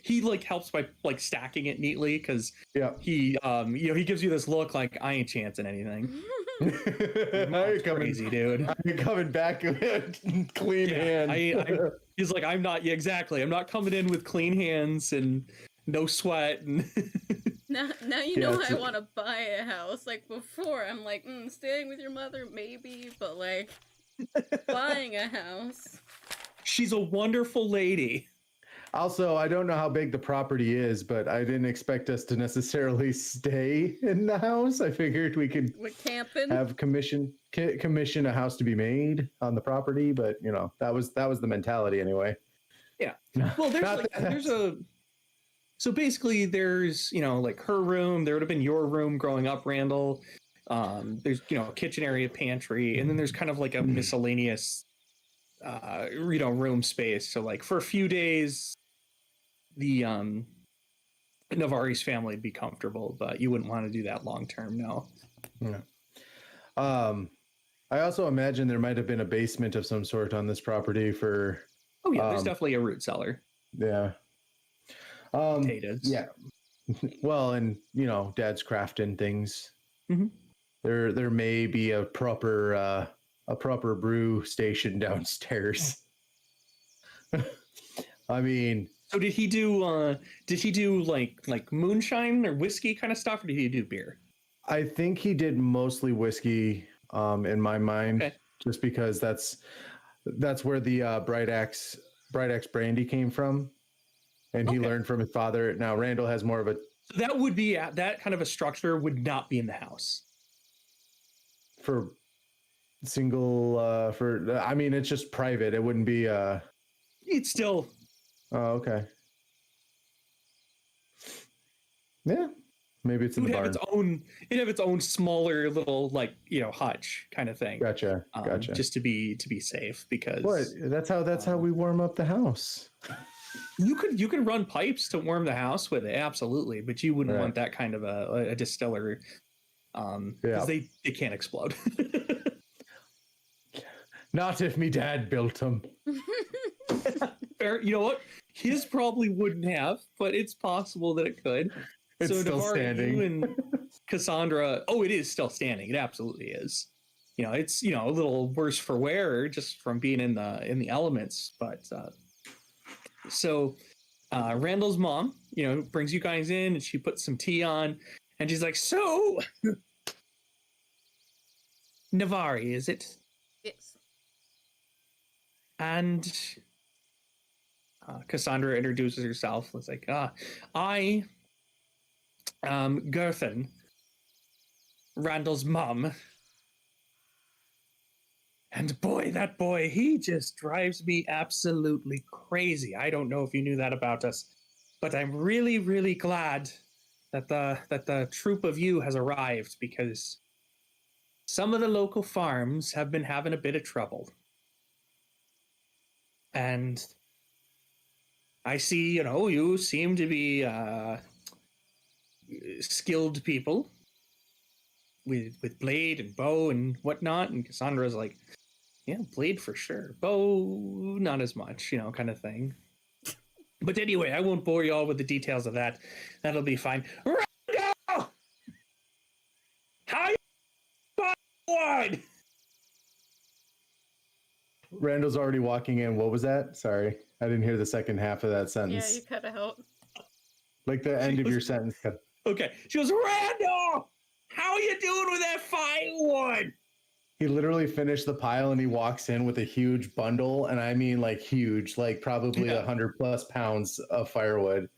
A: he helps by stacking it neatly because he he gives you this look like I ain't chancing anything.
B: Now you're coming,
A: crazy, dude.
B: You're coming back with clean hands.
A: He's like, I'm not. Yeah, exactly. I'm not coming in with clean hands and no sweat. And
C: now you know I want to buy a house. Like before, I'm like, staying with your mother, maybe, but buying a house.
A: She's a wonderful lady.
B: Also, I don't know how big the property is, but I didn't expect us to necessarily stay in the house. I figured we could have commission a house to be made on the property, but that was the mentality anyway.
A: Yeah. Well, so basically there's her room. There would have been your room growing up, Randall. There's kitchen area, pantry, and then there's kind of like a miscellaneous room space. So for a few days the Navari's family would be comfortable, but you wouldn't want to do that long term, no.
B: Yeah. I also imagine there might have been a basement of some sort on this property for
A: there's definitely a root cellar.
B: Yeah.
A: Potatoes.
B: Yeah. Well, and Dad's crafting things.
A: Mm-hmm.
B: There may be a proper brew station downstairs. I mean,
A: so did he do like moonshine or whiskey kind of stuff, or did he do beer?
B: I think he did mostly whiskey, in my mind, just because that's where the Bright Axe brandy came from, and he learned from his father. Now Randall has more of a.
A: That would be that kind of a structure would not be in the house.
B: For single, I mean, it's just private. It wouldn't be.
A: It's still.
B: Oh, okay. Yeah, maybe it's in the barn.
A: It'd have its own smaller little hutch kind of thing.
B: Gotcha.
A: Just to be safe, because
B: that's how we warm up the house.
A: You could run pipes to warm the house with it, absolutely, but you wouldn't want that kind of a distiller, because they can't explode.
B: Not if me dad built them.
A: Fair. You know what? His probably wouldn't have, but it's possible that it could.
B: It's still standing.
A: You and Cassandra. Oh, it is still standing. It absolutely is. It's a little worse for wear just from being in the elements. But so Randall's mom, brings you guys in, and she puts some tea on, and she's like, "So, Navari, is it?"
C: Yes.
A: And Cassandra introduces herself. It's like, I am Gerthen, Randall's mom. And that boy, he just drives me absolutely crazy. I don't know if you knew that about us, but I'm really, really glad that the troop of you has arrived, because some of the local farms have been having a bit of trouble. And I see, you seem to be skilled people with blade and bow and whatnot. And Cassandra's like, yeah, blade for sure. Bow, not as much, kind of thing. But anyway, I won't bore you all with the details of that. That'll be fine. Randall! How you forward?
B: Randall's already walking in. What was that? Sorry, I didn't hear the second half of that
C: Yeah,
B: sentence.
C: you cut out.
B: Like the end of your sentence.
A: Okay. She goes, Randall, how you doing with that firewood?
B: He literally finished the pile and he walks in with a huge bundle, and I mean like huge, like probably 100+ pounds of firewood,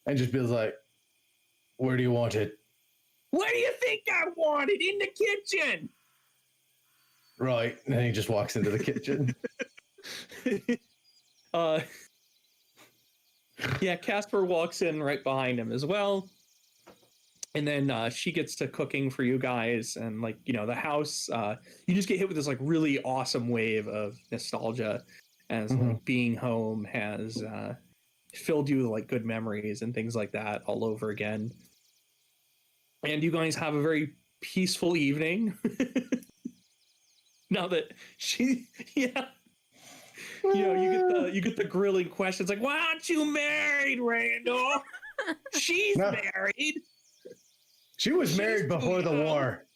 B: and just feels like, "Where do you want it?"
A: Where do you think I want it? In the kitchen.
B: Right, and then he just walks into the kitchen.
A: Yeah, Casper walks in right behind him as well. And then she gets to cooking for you guys, and like, you know, the house, you just get hit with this like really awesome wave of nostalgia as like being home has filled you with like good memories and things like that all over again. And you guys have a very peaceful evening. Now that she, yeah, you know, you get the grilling questions like, "Why aren't you married, Randall?" She's married.
B: She was married before the war.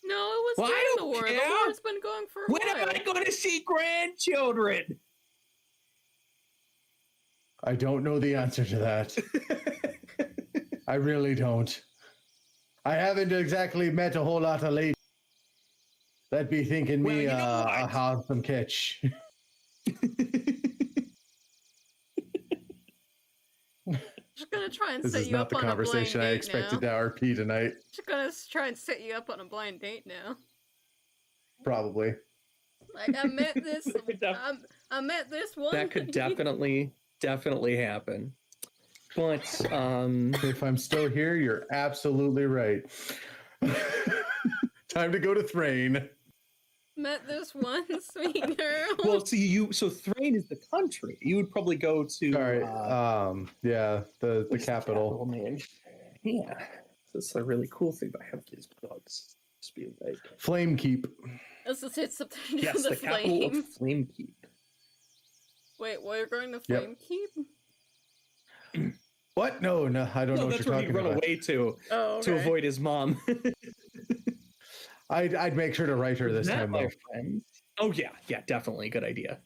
C: No, it was
A: Well, I
C: during the
A: don't
C: war.
A: care.
C: The war's been going for a
A: When
C: while.
A: am I going to see grandchildren?
B: I don't know the answer to that. I really don't. I haven't exactly met a whole lot of ladies that'd be thinking
A: Well,
B: me
A: you know
B: a
A: what?
B: handsome catch.
C: Just gonna try and
B: This
C: set
B: is
C: you
B: not
C: up
B: the
C: on a blind
B: conversation I
C: date
B: expected
C: now.
B: to RP tonight.
C: Just gonna try and set you up on a blind date now.
B: Probably.
C: Like I met this, I met this one.
A: That could definitely happen. But
B: If I'm still here, you're absolutely right. Time to go to Thrain.
C: met this one sweet girl.
A: well, so Thrain is the country. You would probably go to
B: Sorry. Yeah, the
A: what's
B: capital.
A: name? Yeah, that's a really cool thing about having these bugs. Just be like,
B: Flame Keep.
C: Let's just hit something to
A: yes,
C: the
A: the capital
C: flame.
A: of Flamekeep.
C: Wait, we're going to
B: Yep.
C: flame keep?
B: What? No, I don't know what
A: That's
B: you're
A: where he'd
B: talking
A: run
B: about.
A: away to
C: Oh, okay.
A: avoid his mom.
B: I'd make sure to write her this
A: That,
B: time,
A: my
B: though.
A: friends. Oh yeah, definitely, good idea.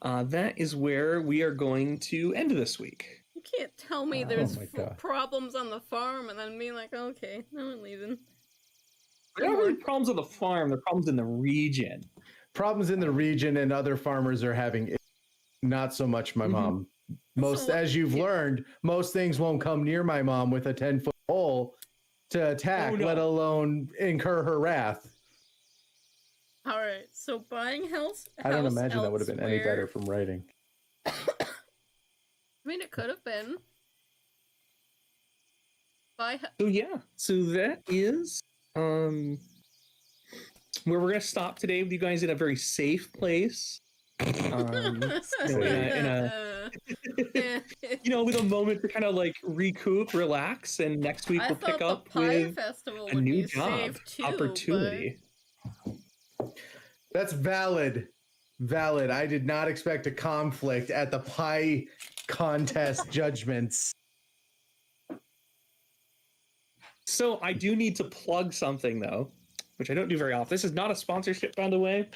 A: That is where we are going to end this week.
C: You can't tell me
B: Oh
C: there's
B: my God.
C: problems on the farm and then be like, okay, no, I'm leaving.
A: There aren't really problems on the farm. There are problems in the region.
B: Problems in the region and other farmers are having. Not so much my mom.
C: So-
B: As you've learned, most things won't come near my mom with a 10-foot pole to attack,
A: Oh, no.
B: let alone incur her wrath.
C: All right, so buying house.
B: I don't
C: house
B: imagine that would have been any
C: elsewhere-
B: better from writing.
C: I mean, it could have been.
A: So that is where we're gonna stop today with you guys in a very safe place. In a with a moment to kind of like recoup, relax, and next week
C: I
A: we'll
C: thought
A: pick
C: the
A: up
C: pie
A: with
C: festival
A: a
C: would
A: new
C: be
A: job
C: safe too,
A: opportunity.
B: That's valid. Valid. I did not expect a conflict at the pie contest judgments.
A: So I do need to plug something though, which I don't do very often. This is not a sponsorship, by the way.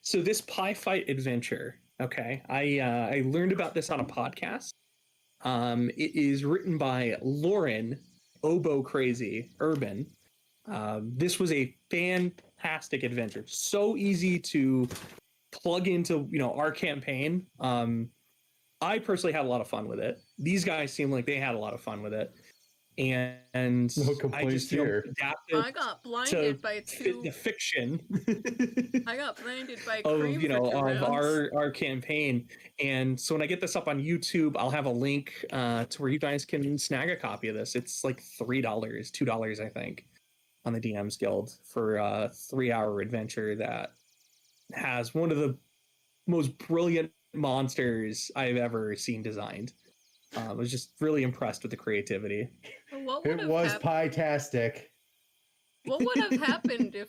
A: So this pie fight adventure, okay, I learned about this on a podcast. It is written by Lauren Oboe Crazy Urban. This was a fantastic adventure. So easy to plug into, our campaign. I personally had a lot of fun with it. These guys seem like they had a lot of fun with it. And
B: No
A: I
B: complaints
A: just
B: here.
A: adapted
C: I got blinded by two.
A: the fiction.
C: I got blinded by
A: of
C: cream for 2
A: of
C: rounds.
A: our campaign. And so when I get this up on YouTube, I'll have a link to where you guys can snag a copy of this. It's like $2 I think on the DM's Guild for a 3-hour adventure that has one of the most brilliant monsters I've ever seen designed. I was just really impressed with the creativity.
C: What would
B: It
C: have
B: was
C: hap-
B: pie-tastic.
C: What would have happened if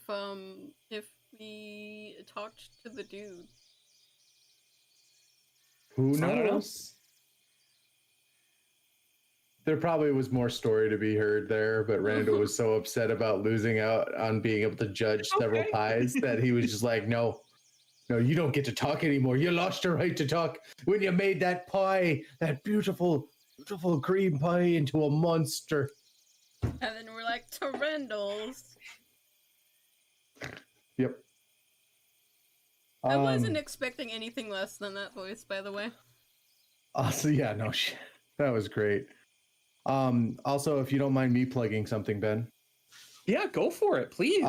C: we talked to the dude?
B: Who
A: I don't know.
B: knows? There probably was more story to be heard there, but Randall was so upset about losing out on being able to judge several
A: Okay.
B: pies that he was just like, no, No, you don't get to talk anymore. You lost your right to talk when you made that pie, that beautiful, beautiful cream pie into a monster.
C: And then we're like, to Randall's.
B: Yep.
C: I wasn't expecting anything less than that voice, by the way.
B: Also, yeah, no shit. That was great. Also, if you don't mind me plugging something, Ben.
A: Yeah, go for it, please.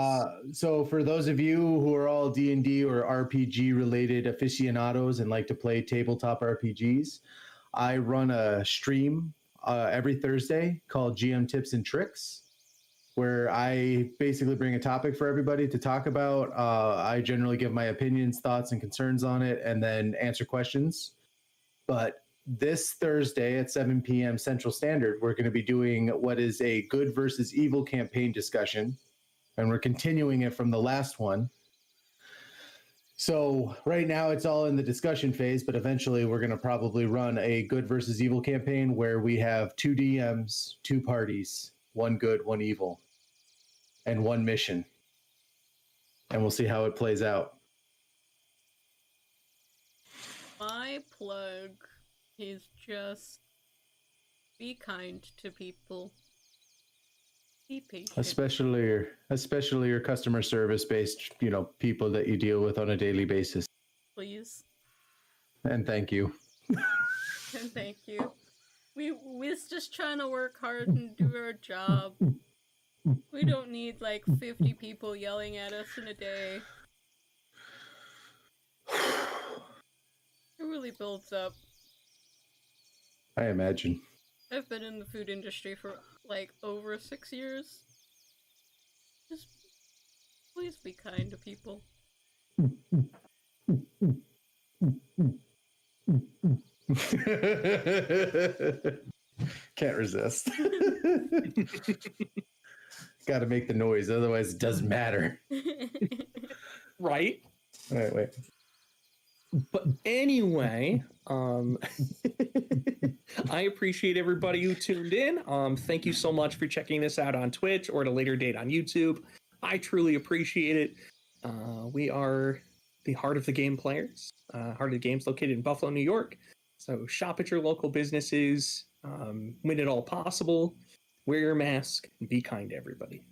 B: So for those of you who are all D&D or RPG related aficionados and like to play tabletop RPGs, I run a stream every Thursday called GM Tips and Tricks, where I basically bring a topic for everybody to talk about. I generally give my opinions, thoughts, and concerns on it, and then answer questions. But this Thursday at 7 p.m. Central Standard, we're going to be doing what is a good versus evil campaign discussion, and we're continuing it from the last one. So right now it's all in the discussion phase, but eventually we're going to probably run a good versus evil campaign where we have 2 DMs, 2 parties, 1 good, 1 evil, and 1 mission. And we'll see how it plays out.
C: My plug is just be kind to people. Be patient.
B: Especially your customer service based, people that you deal with on a daily basis.
C: Please.
B: And thank you.
C: And thank you. We're just trying to work hard and do our job. We don't need like 50 people yelling at us in a day. It really builds up.
B: I imagine.
C: I've been in the food industry for like over 6 years. Just please be kind to people.
B: Can't resist. Got to make the noise, otherwise it doesn't matter.
A: Right?
B: Wait.
A: But anyway, I appreciate everybody who tuned in. Thank you so much for checking this out on Twitch or at a later date on YouTube. I truly appreciate it. We are the Heart of the Game players. Heart of the Game's located in Buffalo, New York. So shop at your local businesses, win it all possible, wear your mask, and be kind to everybody.